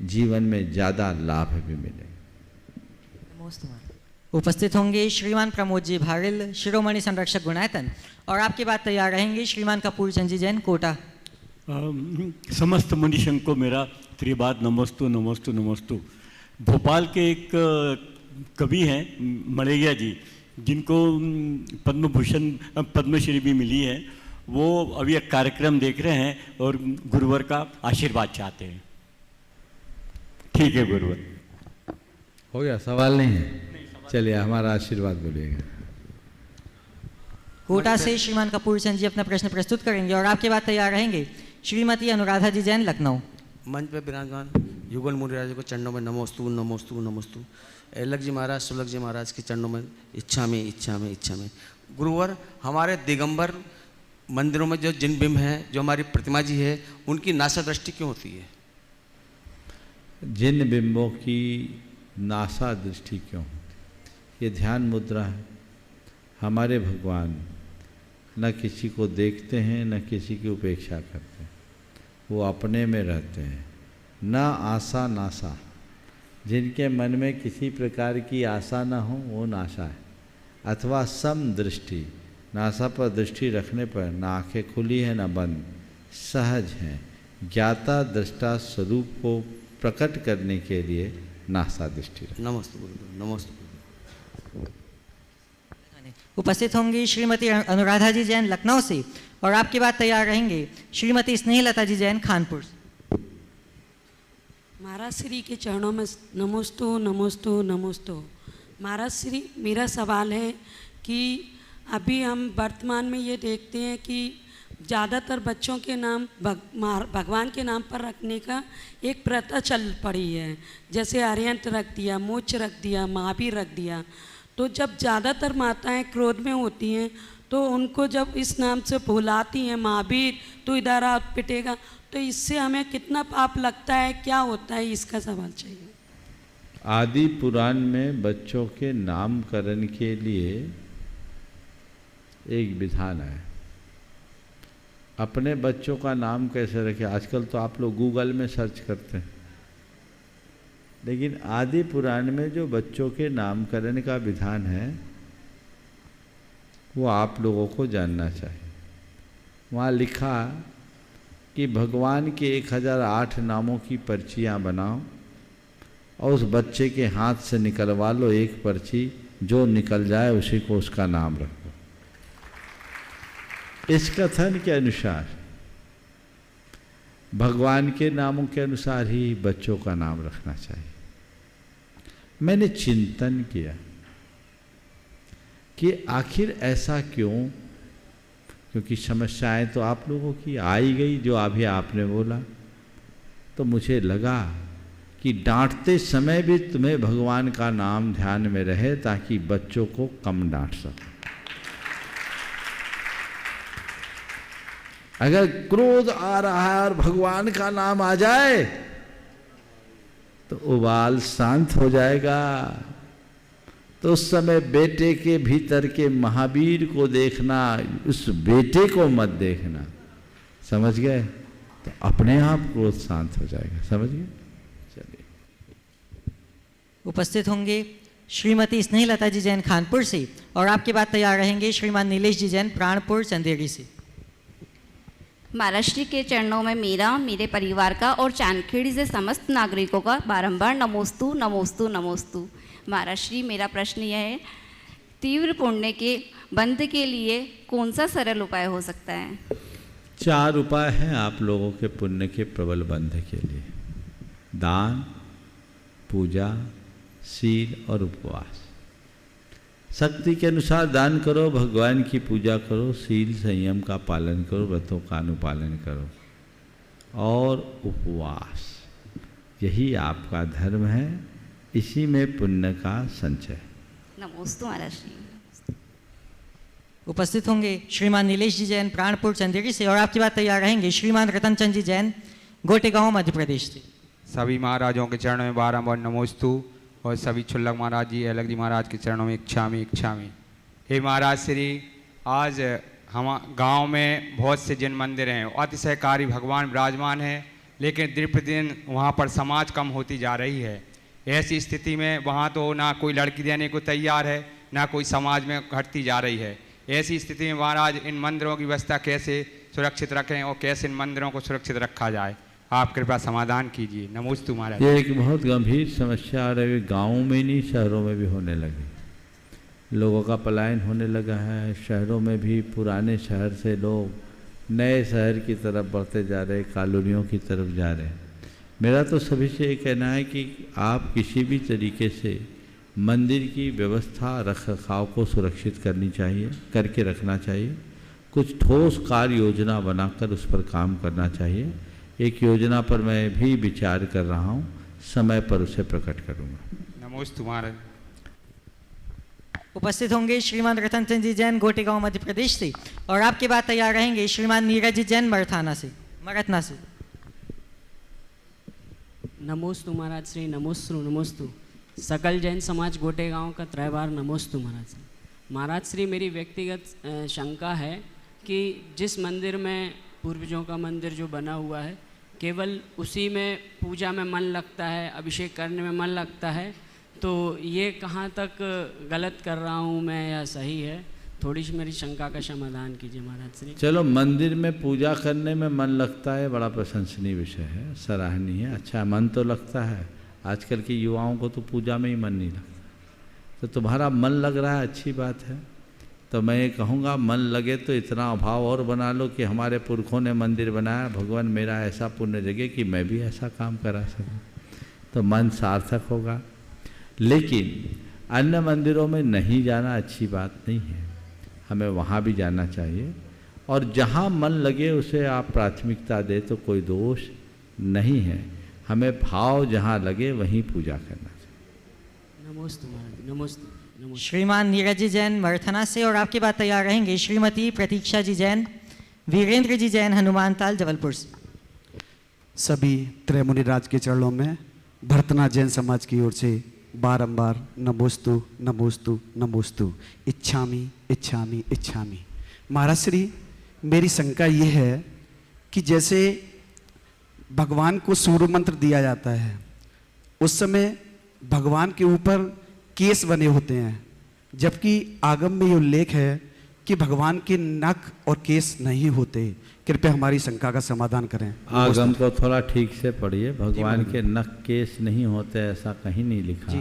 जीवन में ज़्यादा लाभ भी मिलेगा। उपस्थित होंगे श्रीमान प्रमोद जी भारिल, शिरोमणि संरक्षक गुणायतन, और आपके बाद तैयार रहेंगे श्रीमान कपूर चंद जी जैन, कोटा। समस्त मुनिशं को मेरा त्रिबाद नमोस्तु नमोस्तु नमोस्तु। भोपाल के एक कवि हैं मलेरिया जी, जिनको पद्म भूषण पद्मश्री भी मिली है, वो अभी एक कार्यक्रम देख रहे हैं और गुरुवर का आशीर्वाद चाहते हैं। ठीक है गुरुवर, हो गया, सवाल नहीं है, चलिए हमारा आशीर्वाद बोलिएगा। कोटा से श्रीमान कपूर चंद जी अपना प्रश्न प्रस्तुत करेंगे और आपके बाद तैयार रहेंगे श्रीमती अनुराधा जी जैन, लखनऊ। मंच पर विराजमान युगल मुनिराज को चरणों में नमोस्तु नमोस्तु नमोस्तु। एलक जी महाराज, सुलक जी महाराज के चरणों में इच्छा में इच्छा में इच्छा में। गुरुवर, हमारे दिगंबर मंदिरों में जो जिन बिंब हैं, जो हमारी प्रतिमा जी है, उनकी नासा दृष्टि क्यों होती है? जिन बिंबों की नासा दृष्टि क्यों होती? ये ध्यान मुद्रा है। हमारे भगवान न किसी को देखते हैं, न किसी की उपेक्षा करते हैं, वो अपने में रहते हैं। न आशा नासा, जिनके मन में किसी प्रकार की आशा न हो वो नाशा है। अथवा सम दृष्टि, नासा पर दृष्टि रखने पर न आँखें खुली हैं न बंद, सहज हैं। ज्ञाता दृष्टा स्वरूप को प्रकट करने के लिए नासा दृष्टि। नमस्ते गुरुदेव, नमस्ते। उपस्थित होंगी श्रीमती अनुराधा जी जैन, लखनऊ से, और आपके बाद तैयार रहेंगे श्रीमती स्नेहलता जी जैन, कानपुर। महाराज श्री के चरणों में नमोस्तु नमोस्तु नमोस्तु। महाराज श्री, मेरा सवाल है कि अभी हम वर्तमान में ये देखते हैं कि ज़्यादातर बच्चों के नाम भगवान के नाम पर रखने का एक प्रथा चल पड़ी है। जैसे अरिहंत रख दिया, मोच रख दिया, महावीर रख दिया। तो जब ज़्यादातर माताएं क्रोध में होती हैं तो उनको जब इस नाम से बुलाती हैं, महावीर तो इधर आ पिटेगा, तो इससे हमें कितना पाप लगता है, क्या होता है, इसका सवाल चाहिए। आदि पुराण में बच्चों के नामकरण के लिए एक विधान है। अपने बच्चों का नाम कैसे रखें, आजकल तो आप लोग गूगल में सर्च करते हैं, लेकिन आदि पुराण में जो बच्चों के नामकरण का विधान है वो आप लोगों को जानना चाहिए। वहाँ लिखा कि भगवान के 1008 नामों की पर्चियाँ बनाओ और उस बच्चे के हाथ से निकलवा लो एक पर्ची, जो निकल जाए उसी को उसका नाम रखो। इस कथन के अनुसार भगवान के नामों के अनुसार ही बच्चों का नाम रखना चाहिए। मैंने चिंतन किया कि आखिर ऐसा क्यों, क्योंकि समस्याएं तो आप लोगों की आई गई जो अभी आपने बोला, तो मुझे लगा कि डांटते समय भी तुम्हें भगवान का नाम ध्यान में रहे ताकि बच्चों को कम डांट सको। अगर क्रोध आ रहा है और भगवान का नाम आ जाए तो उबाल शांत हो जाएगा। तो उस समय बेटे के भीतर के महावीर को देखना, उस बेटे को मत देखना। समझ गए? तो अपने आप क्रोध शांत हो जाएगा। समझ गए? चलिए। उपस्थित होंगे श्रीमती स्नेहलता जी जैन खानपुर से, और आपके बाद तैयार रहेंगे श्रीमान नीलेश जी जैन प्राणपुर चंदेरी से। महाराष्ट्र के चरणों में मेरा, मेरे परिवार का और चांदखेड़ी से समस्त नागरिकों का बारंबार नमोस्तु नमोस्तु नमोस्तु। महाराष्ट्र, मेरा प्रश्न यह है, तीव्र पुण्य के बंध के लिए कौन सा सरल उपाय हो सकता है? 4 उपाय हैं आप लोगों के पुण्य के प्रबल बंध के लिए। दान, पूजा, शील और उपवास। शक्ति के अनुसार दान करो, भगवान की पूजा करो, शील संयम का पालन करो, व्रतों का अनुपालन करो और उपवास। यही आपका धर्म है, इसी में पुण्य का संचय। नमोस्तु महाराष्ट्र। उपस्थित होंगे श्रीमान नीलेश जी जैन प्राणपुर चंदेरी से, और आपकी बात तैयार रहेंगे श्रीमान रतन चंद जी जैन गोटेगांव मध्य प्रदेश से। सभी महाराजों के चरणों में बारंबार नमोस्तु, और सभी छुल्लक महाराज जी, अलग जी महाराज के चरणों में इच्छामी इच्छामी। हे महाराज श्री, आज हम गांव में बहुत से जिन मंदिर हैं, अतिशयकारी भगवान विराजमान हैं, लेकिन दिन प्रतिदिन वहाँ पर समाज कम होती जा रही है। ऐसी स्थिति में वहाँ तो ना कोई लड़की देने को तैयार है, ना कोई समाज में घटती जा रही है। ऐसी स्थिति में महाराज इन मंदिरों की व्यवस्था कैसे सुरक्षित रखें और कैसे इन मंदिरों को सुरक्षित रखा जाए, आप कृपया समाधान कीजिए। नमोस्तु महाराज। ये एक बहुत गंभीर समस्या आ रही है, गाँव में नहीं शहरों में भी होने लगी। लोगों का पलायन होने लगा है। शहरों में भी पुराने शहर से लोग नए शहर की तरफ बढ़ते जा रहे, कॉलोनियों की तरफ जा रहे हैं। मेरा तो सभी से ये कहना है कि आप किसी भी तरीके से मंदिर की व्यवस्था रख रखाव को सुरक्षित करके रखना चाहिए। कुछ ठोस कार्य योजना बनाकर उस पर काम करना चाहिए। एक योजना पर मैं भी विचार कर रहा हूँ, समय पर उसे प्रकट करूँगा। नमोस्तु महाराज। उपस्थित होंगे श्रीमान रतन चंद जी जैन गोटेगांव मध्य प्रदेश से, और आपके बाद तैयार रहेंगे श्रीमान नीरज जी जैन मरथना से। नमोस्तु महाराज श्री। नमोस्तु। सकल जैन समाज गोटेगांव का त्रैबार नमोस्तु महाराज श्री। महाराज श्री, मेरी व्यक्तिगत शंका है कि जिस मंदिर में पूर्वजों का मंदिर जो बना हुआ है, केवल उसी में पूजा में मन लगता है, अभिषेक करने में मन लगता है, तो ये कहाँ तक गलत कर रहा हूँ मैं या सही है? थोड़ी सी मेरी शंका का समाधान कीजिए महाराज श्री। चलो, मंदिर में पूजा करने में मन लगता है, बड़ा प्रशंसनीय विषय है, सराहनीय है, अच्छा मन तो लगता है। आजकल के युवाओं को तो पूजा में ही मन नहीं लगता, तो तुम्हारा मन लग रहा है, अच्छी बात है। तो मैं ये कहूँगा, मन लगे तो इतना अभाव और बना लो कि हमारे पुरखों ने मंदिर बनाया, भगवान मेरा ऐसा पुण्य जगे कि मैं भी ऐसा काम करा सकूँ, तो मन सार्थक होगा। लेकिन अन्य मंदिरों में नहीं जाना अच्छी बात नहीं है, हमें वहाँ भी जाना चाहिए, और जहाँ मन लगे उसे आप प्राथमिकता दे तो कोई दोष नहीं है। हमें भाव जहाँ लगे वहीं पूजा करना चाहिए। नमोस्तु महाराज। नमोस्तु। श्रीमान नीरज जी जैन मरथना से, और आपके बाद तैयार रहेंगे श्रीमती प्रतीक्षा जी जैन वीरेंद्र जी जैन हनुमानताल जबलपुर से। सभी त्रैमुनि राज के चरणों में भरतना जैन समाज की ओर से बारंबार नमोस्तु नमोस्तु नमोस्तु। इच्छामी इच्छामी इच्छामी। महाराज श्री, मेरी शंका ये है कि जैसे भगवान को सूर्य मंत्र दिया जाता है, उस समय भगवान के ऊपर केस बने होते हैं, जबकि आगम में ये उल्लेख है कि भगवान के नख और केस नहीं होते। कृपया हमारी शंका का समाधान करें। आगम को थोड़ा ठीक से पढ़िए। भगवान के नख केस नहीं होते ऐसा कहीं नहीं लिखा। जी।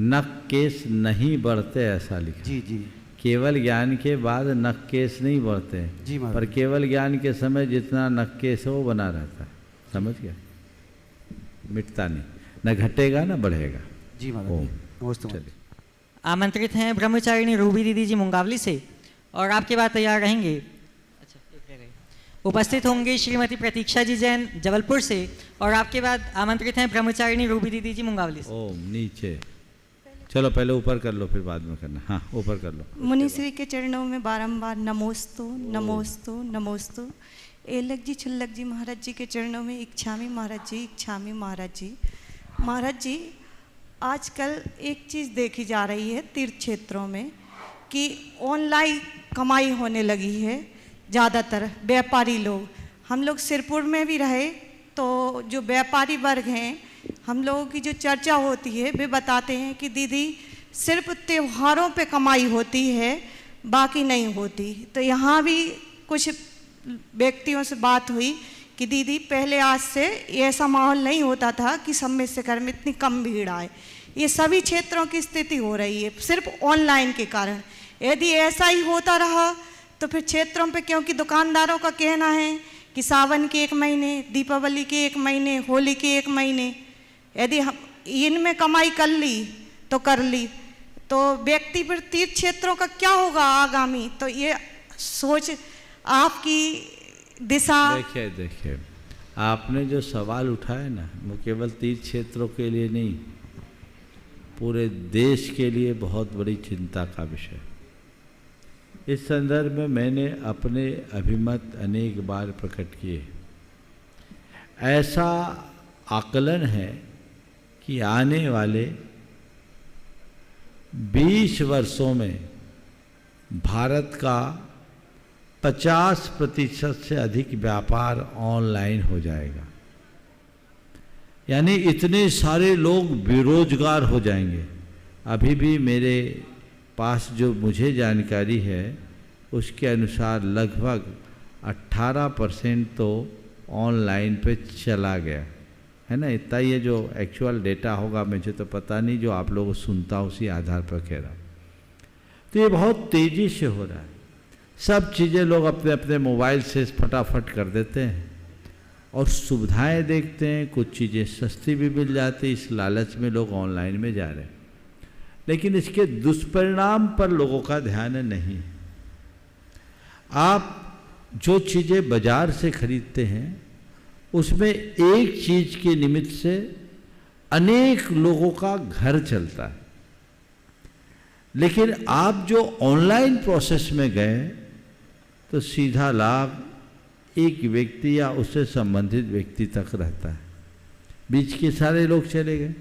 नख केस नहीं बढ़ते ऐसा लिखा। जी जी। केवल ज्ञान के बाद नख केस नहीं बढ़ते। जी पर केवल ज्ञान के समय जितना नख केस है वो बना रहता है। समझ गया? मिटता नहीं, न घटेगा न बढ़ेगा। जी ओम। नमस्ते। चलिए। आमंत्रित हैं ब्रह्मचारिणी रूबी दीदी जी मुंगावली से, और आपके बाद तैयार रहेंगे। उपस्थित होंगे श्रीमती प्रतीक्षा जी जैन जबलपुर से, और आपके बाद आमंत्रित हैं ब्रह्मचारिणी रूबी दीदी जी मुंगावली से। ओम। नीचे चलो, पहले ऊपर कर लो, फिर बाद में करना। हाँ, ऊपर कर लो। मुनिश्री के चरणों में बारंबार नमोस्तु नमोस्तु नमोस्तु। एलक जी छुल्लक जी महाराज जी के चरणों में इच्छामी महाराज जी, इच्छामी महाराज जी। महाराज जी, आजकल एक चीज़ देखी जा रही है तीर्थ क्षेत्रों में कि ऑनलाइन कमाई होने लगी है। ज़्यादातर व्यापारी लोग, हम लोग सिरपुर में भी रहे तो जो व्यापारी वर्ग हैं, हम लोगों की जो चर्चा होती है वे बताते हैं कि दीदी सिर्फ त्योहारों पे कमाई होती है, बाकी नहीं होती। तो यहाँ भी कुछ व्यक्तियों से बात हुई कि दीदी पहले आज से ऐसा माहौल नहीं होता था कि सम्मेलन में इतनी कम भीड़ आए। ये सभी क्षेत्रों की स्थिति हो रही है सिर्फ ऑनलाइन के कारण। यदि ऐसा ही होता रहा तो फिर क्षेत्रों पे, क्योंकि दुकानदारों का कहना है कि सावन के 1 महीने, दीपावली के 1 महीने, होली के 1 महीने, यदि हम इनमें कमाई कर ली तो कर ली, तो व्यक्ति पर तीर्थ क्षेत्रों का क्या होगा आगामी? तो ये सोच आपकी दिशा। देखिए, आपने जो सवाल उठाया ना, वो केवल तीर्थ क्षेत्रों के लिए नहीं, पूरे देश के लिए बहुत बड़ी चिंता का विषय। इस संदर्भ में मैंने अपने अभिमत अनेक बार प्रकट किए। ऐसा आकलन है कि आने वाले 20 वर्षों में भारत का 50% से अधिक व्यापार ऑनलाइन हो जाएगा। यानी इतने सारे लोग बेरोजगार हो जाएंगे। अभी भी मेरे पास जो मुझे जानकारी है उसके अनुसार लगभग 18% तो ऑनलाइन पे चला गया है ना। इतना ये जो एक्चुअल डेटा होगा मुझे तो पता नहीं, जो आप लोगों को सुनता उसी आधार पर कह रहा। तो ये बहुत तेज़ी से हो रहा है। सब चीज़ें लोग अपने अपने मोबाइल से फटाफट कर देते हैं और सुविधाएं देखते हैं, कुछ चीज़ें सस्ती भी मिल जाती, इस लालच में लोग ऑनलाइन में जा रहे हैं। लेकिन इसके दुष्परिणाम पर लोगों का ध्यान नहीं। आप जो चीज़ें बाजार से खरीदते हैं उसमें एक चीज़ के निमित्त से अनेक लोगों का घर चलता है। लेकिन आप जो ऑनलाइन प्रोसेस में गए तो सीधा लाभ एक व्यक्ति या उससे संबंधित व्यक्ति तक रहता है, बीच के सारे लोग चले गए।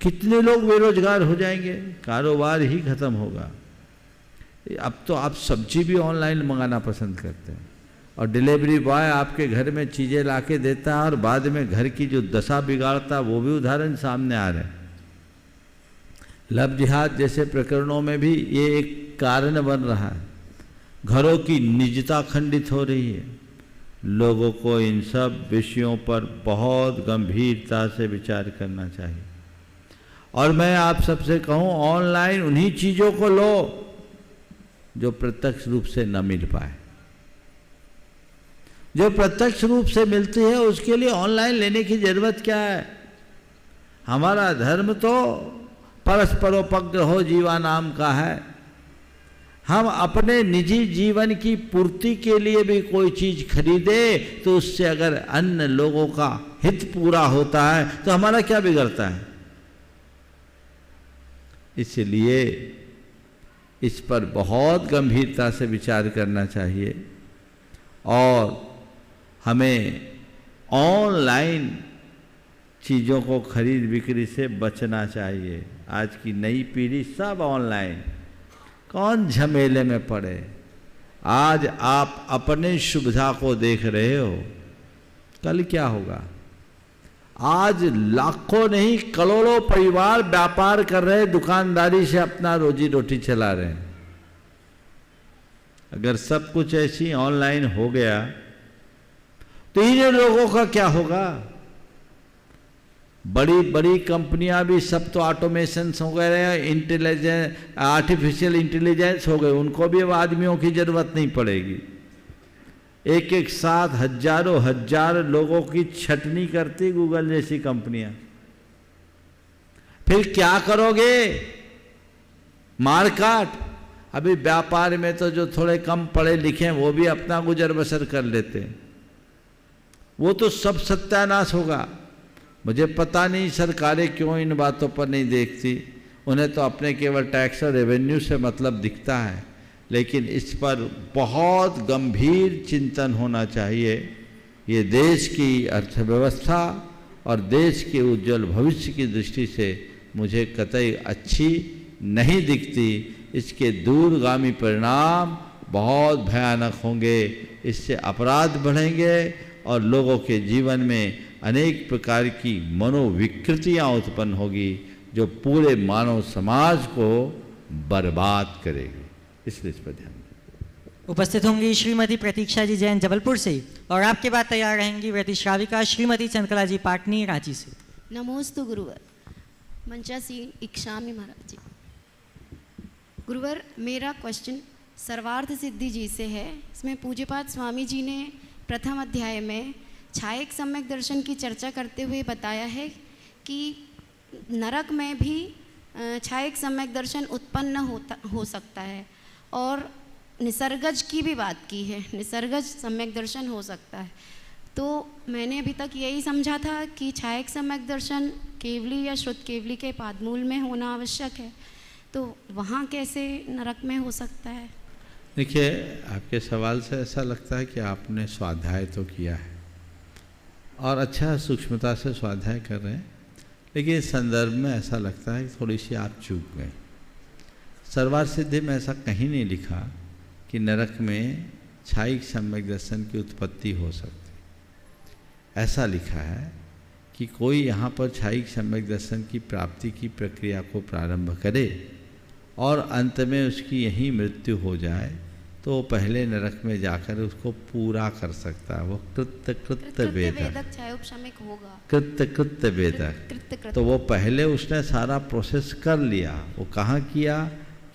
कितने लोग बेरोजगार हो जाएंगे, कारोबार ही खत्म होगा। अब तो आप सब्जी भी ऑनलाइन मंगाना पसंद करते हैं और डिलीवरी बॉय आपके घर में चीज़ें लाके देता है और बाद में घर की जो दशा बिगाड़ता, वो भी उदाहरण सामने आ रहे हैं। लव जिहाद जैसे प्रकरणों में भी ये एक कारण बन रहा है। घरों की निजता खंडित हो रही है। लोगों को इन सब विषयों पर बहुत गंभीरता से विचार करना चाहिए। और मैं आप सबसे कहूँ, ऑनलाइन उन्हीं चीज़ों को लो जो प्रत्यक्ष रूप से न मिल पाए। जो प्रत्यक्ष रूप से मिलती है उसके लिए ऑनलाइन लेने की जरूरत क्या है? हमारा धर्म तो परस्परोपग्रहो जीवा नाम का है। हम अपने निजी जीवन की पूर्ति के लिए भी कोई चीज खरीदे तो उससे अगर अन्य लोगों का हित पूरा होता है तो हमारा क्या बिगड़ता है? इसलिए इस पर बहुत गंभीरता से विचार करना चाहिए और हमें ऑनलाइन चीज़ों को खरीद बिक्री से बचना चाहिए। आज की नई पीढ़ी सब ऑनलाइन, कौन झमेले में पड़े। आज आप अपने सुविधा को देख रहे हो, कल क्या होगा? आज लाखों नहीं करोड़ों परिवार व्यापार कर रहे हैं, दुकानदारी से अपना रोजी रोटी चला रहे हैं। अगर सब कुछ ऐसी ऑनलाइन हो गया तो इन लोगों का क्या होगा? बड़ी बड़ी कंपनियां भी सब तो ऑटोमेशन हो गए, इंटेलिजेंस, आर्टिफिशियल इंटेलिजेंस हो गए, उनको भी अब आदमियों की जरूरत नहीं पड़ेगी। एक एक साथ हजारों हजार लोगों की छटनी करती गूगल जैसी कंपनियां। फिर क्या करोगे? मार काट। अभी व्यापार में तो जो थोड़े कम पढ़े लिखे हैं वो भी अपना गुजर बसर कर लेते हैं, वो तो सब सत्यानाश होगा। मुझे पता नहीं सरकारें क्यों इन बातों पर नहीं देखती, उन्हें तो अपने केवल टैक्स और रेवेन्यू से मतलब दिखता है, लेकिन इस पर बहुत गंभीर चिंतन होना चाहिए। ये देश की अर्थव्यवस्था और देश के उज्जवल भविष्य की दृष्टि से मुझे कतई अच्छी नहीं दिखती। इसके दूरगामी परिणाम बहुत भयानक होंगे। इससे अपराध बढ़ेंगे और लोगों के जीवन में अनेक प्रकार की मनोविकृतियाँ उत्पन्न होगी जो पूरे मानव समाज को बर्बाद करेगी। इसलिए इस पर ध्यान दें। उपस्थित होंगी श्रीमती प्रतीक्षा जी जैन जबलपुर से, और आपके बाद तैयार रहेंगी व्रति श्राविका श्रीमती चंद्रकला जी पाटनी रांची से। नमोस्तु गुरुवर। मंचासी इक्षामी महाराज जी। गुरुवर, मेरा क्वेश्चन सर्वार्थ सिद्धि जी से है। इसमें पूज्यपाद स्वामी जी ने प्रथम अध्याय में छायक सम्यक दर्शन की चर्चा करते हुए बताया है कि नरक में भी छायक सम्यक दर्शन उत्पन्न हो सकता है, और निसर्गज की भी बात की है, निसर्गज सम्यक दर्शन हो सकता है। तो मैंने अभी तक यही समझा था कि छायक सम्यक दर्शन केवली या श्रुत केवली के पादमूल में होना आवश्यक है, तो वहाँ कैसे नरक में हो सकता है? देखिए, आपके सवाल से ऐसा लगता है कि आपने स्वाध्याय तो किया है और अच्छा सूक्ष्मता से स्वाध्याय कर रहे हैं, लेकिन इस संदर्भ में ऐसा लगता है कि थोड़ी सी आप चूक गए। सर्वार्थ सिद्धि में ऐसा कहीं नहीं लिखा कि नरक में छायिक सम्यक दर्शन की उत्पत्ति हो सकती। ऐसा लिखा है कि कोई यहाँ पर छायिक सम्यक दर्शन की प्राप्ति की प्रक्रिया को प्रारंभ करे और अंत में उसकी यही मृत्यु हो जाए तो वो पहले नरक में जाकर उसको पूरा कर सकता है। वो कृत्य वेदक होगा। कृत्य वेदक, तो वो पहले उसने सारा प्रोसेस कर लिया। वो कहाँ किया?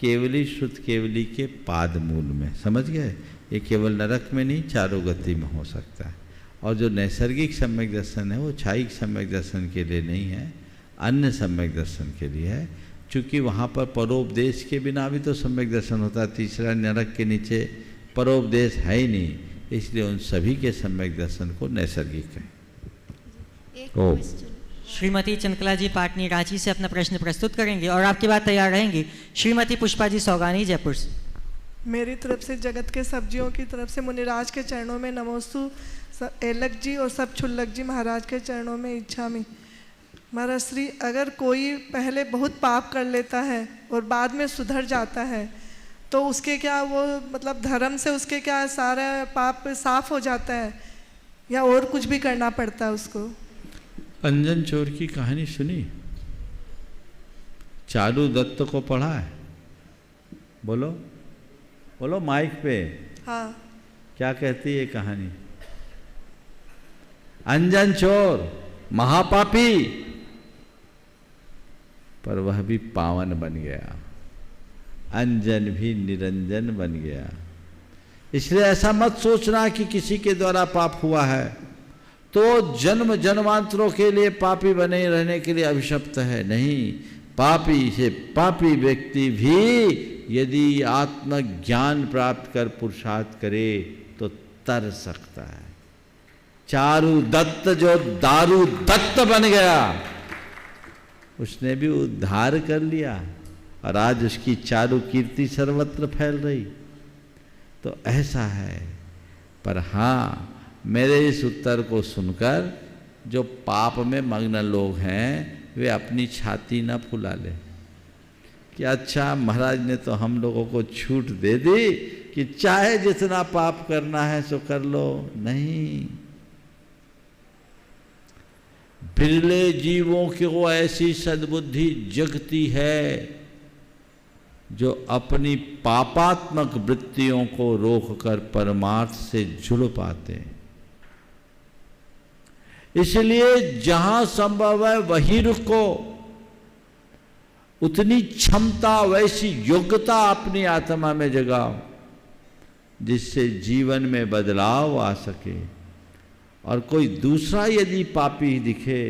केवली श्रुत केवली के पाद मूल में। समझ गए? ये केवल नरक में नहीं, चारों गति में हो सकता है। और जो नैसर्गिक सम्यक दर्शन है वो छायिक सम्यक दर्शन के लिए नहीं है, अन्य सम्यक दर्शन के लिए है। चूँकि वहाँ पर परोपदेश के बिना भी तो सम्यक दर्शन होता है। तीसरा नरक के नीचे परोपदेश है ही नहीं, इसलिए उन सभी के सम्यक दर्शन को नैसर्गिक है। श्रीमती चंद्रकला जी पाटनी रांची से अपना प्रश्न प्रस्तुत करेंगे, और आपके बाद तैयार रहेंगी श्रीमती पुष्पा जी सौगानी जयपुर से। मेरी तरफ से जगत के सब्जियों की तरफ से मुनिराज के चरणों में नमोस्तु। एलक जी और सब क्षुल्लक जी महाराज के चरणों में इच्छामी। महाराज श्री, अगर कोई पहले बहुत पाप कर लेता है और बाद में सुधर जाता है तो उसके क्या वो मतलब धर्म से उसके क्या सारा पाप साफ हो जाता है या और कुछ भी करना पड़ता है उसको? अंजन चोर की कहानी सुनी? चारू दत्त को पढ़ा है? बोलो बोलो माइक पे। हाँ। क्या कहती है कहानी? अंजन चोर महापापी, पर वह भी पावन बन गया, अंजन भी निरंजन बन गया। इसलिए ऐसा मत सोचना कि किसी के द्वारा पाप हुआ है तो जन्म जन्मांतरों के लिए पापी बने रहने के लिए अभिशप्त है। नहीं, पापी से पापी व्यक्ति भी यदि आत्मज्ञान प्राप्त कर पुरुषार्थ करे तो तर सकता है। चारू दत्त जो दारू दत्त बन गया, उसने भी उद्धार कर लिया और आज उसकी चारू कीर्ति सर्वत्र फैल रही। तो ऐसा है। पर हाँ, मेरे इस उत्तर को सुनकर जो पाप में मग्न लोग हैं वे अपनी छाती न फुला ले कि अच्छा महाराज ने तो हम लोगों को छूट दे दी कि चाहे जितना पाप करना है सो कर लो। नहीं, बिरले जीवों को ऐसी सद्बुद्धि जगती है जो अपनी पापात्मक वृत्तियों को रोककर परमार्थ से जुड़ पाते हैं। इसलिए जहां संभव है वहीं रुको। उतनी क्षमता वैसी योग्यता अपनी आत्मा में जगाओ। जिससे जीवन में बदलाव आ सके। और कोई दूसरा यदि पापी दिखे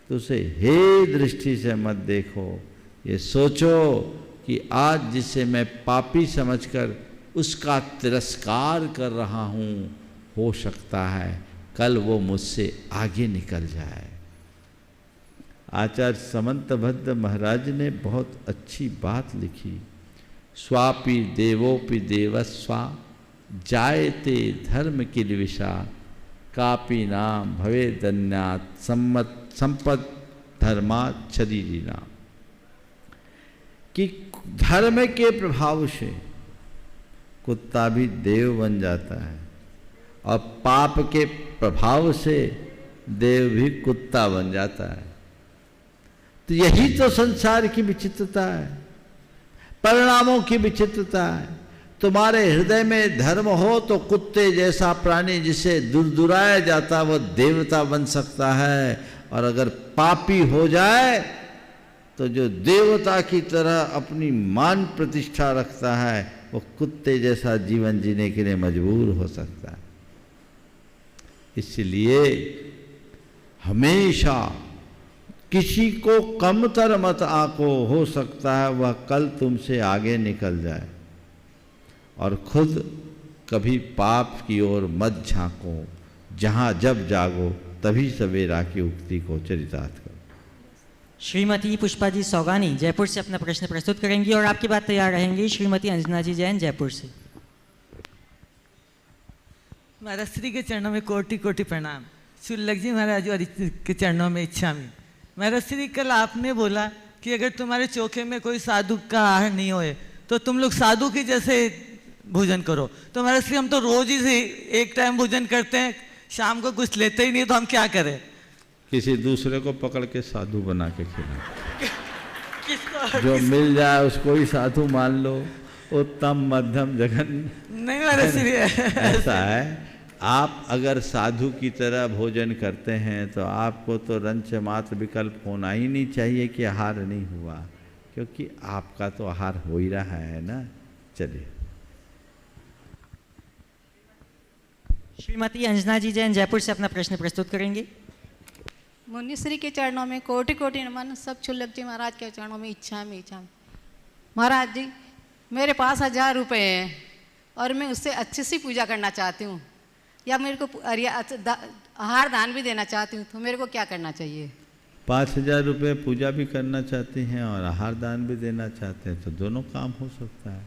तो उसे हे दृष्टि से मत देखो, ये सोचो कि आज जिसे मैं पापी समझकर उसका तिरस्कार कर रहा हूँ, हो सकता है कल वो मुझसे आगे निकल जाए। आचार्य समंतभद्र महाराज ने बहुत अच्छी बात लिखी। स्वापि देवोपि देवस्वा जायते धर्म किल्बिषा कापि नाम भवे दन्यात् संपत् धर्मात् शरीरिणाम। कि धर्म के प्रभाव से कुत्ता भी देव बन जाता है और पाप के प्रभाव से देव भी कुत्ता बन जाता है। तो यही तो संसार की विचित्रता है, परिणामों की विचित्रता है। तुम्हारे हृदय में धर्म हो तो कुत्ते जैसा प्राणी जिसे दुरदुराया जाता वह देवता बन सकता है, और अगर पापी हो जाए तो जो देवता की तरह अपनी मान प्रतिष्ठा रखता है वो कुत्ते जैसा जीवन जीने के लिए मजबूर हो सकता है। इसलिए हमेशा किसी को कमतर मत आंको, हो सकता है वह कल तुमसे आगे निकल जाए। और खुद कभी पाप की ओर मत झांको, जहाँ जब जागो तभी सवेरा की उक्ति को चरितार्थ करो। श्रीमती पुष्पा जी सौगानी जयपुर से अपना प्रश्न प्रस्तुत करेंगी और आपकी बात तैयार रहेंगी श्रीमती अंजना जी जैन जयपुर से। महाराज श्री के चरणों में कोटि कोटि प्रणाम। शुल्लक जी महाराज और के चरणों में इच्छामि। महाराज श्री कल आपने बोला कि अगर तुम्हारे चोखे में कोई साधु का आहार नहीं होए तो तुम लोग साधु के जैसे भोजन करो। तो महाराज श्री हम तो रोज ही से एक टाइम भोजन करते हैं, शाम को कुछ लेते ही नहीं, तो हम क्या करें? किसी दूसरे को पकड़ के साधु बना के खिलाओ। जो मिल जाए उसको ही साधु मान लो। उत्तम मध्यम जघन नहीं महाराज श्री ऐसा है। आप अगर साधु की तरह भोजन करते हैं तो आपको तो रंच मात्र विकल्प होना ही नहीं चाहिए कि आहार नहीं हुआ, क्योंकि आपका तो आहार हो ही रहा है ना। चलिए। श्रीमती अंजना जी जैन जयपुर से अपना प्रश्न प्रस्तुत करेंगी। मुनिश्री के चरणों में कोटि कोटि नमन। सब क्षुल्लक जी महाराज के चरणों में इच्छामि इच्छामि। महाराज जी मेरे पास 1000 रुपये हैं और मैं उससे अच्छी सी पूजा करना चाहती हूँ, या मेरे को आहार दान भी देना चाहती हूँ, तो मेरे को क्या करना चाहिए? 5000 रुपये पूजा भी करना चाहती हैं और आहार दान भी देना चाहते हैं, तो दोनों काम हो सकता है।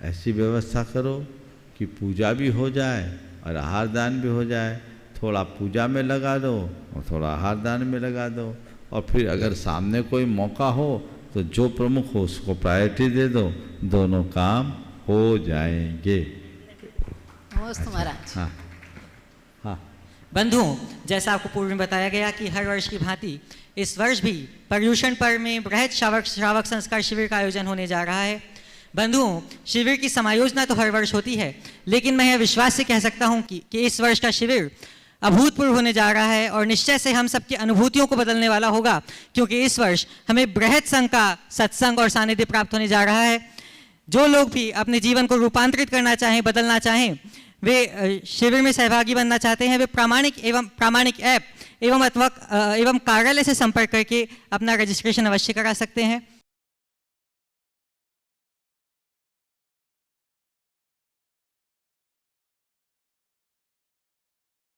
ऐसी व्यवस्था करो कि पूजा भी हो जाए और आहार दान भी हो जाए। थोड़ा पूजा में लगा दो और थोड़ा आहार दान में लगा दो, और फिर अगर सामने कोई मौका हो तो जो प्रमुख हो उसको प्रायोरिटी दे दो, दोनों काम हो जाएंगे। महाराज। हाँ हाँ। बंधुओं, जैसा आपको पूर्व में बताया गया कि हर वर्ष की भांति इस वर्ष भी पर्यूषण पर्व में बृहद श्रावक संस्कार शिविर का आयोजन होने जा रहा है। बंधुओं, शिविर की समायोजना तो हर वर्ष होती है, लेकिन मैं यह विश्वास से कह सकता हूँ कि इस वर्ष का शिविर अभूतपूर्व होने जा रहा है और निश्चय से हम सबकी अनुभूतियों को बदलने वाला होगा, क्योंकि इस वर्ष हमें बृहद संघ का सत्संग और सानिध्य प्राप्त होने जा रहा है। जो लोग भी अपने जीवन को रूपांतरित करना चाहें, बदलना चाहें, वे शिविर में सहभागी बनना चाहते हैं, वे प्रामाणिक ऐप एवं कार्यालय से संपर्क करके अपना रजिस्ट्रेशन अवश्य करा सकते हैं।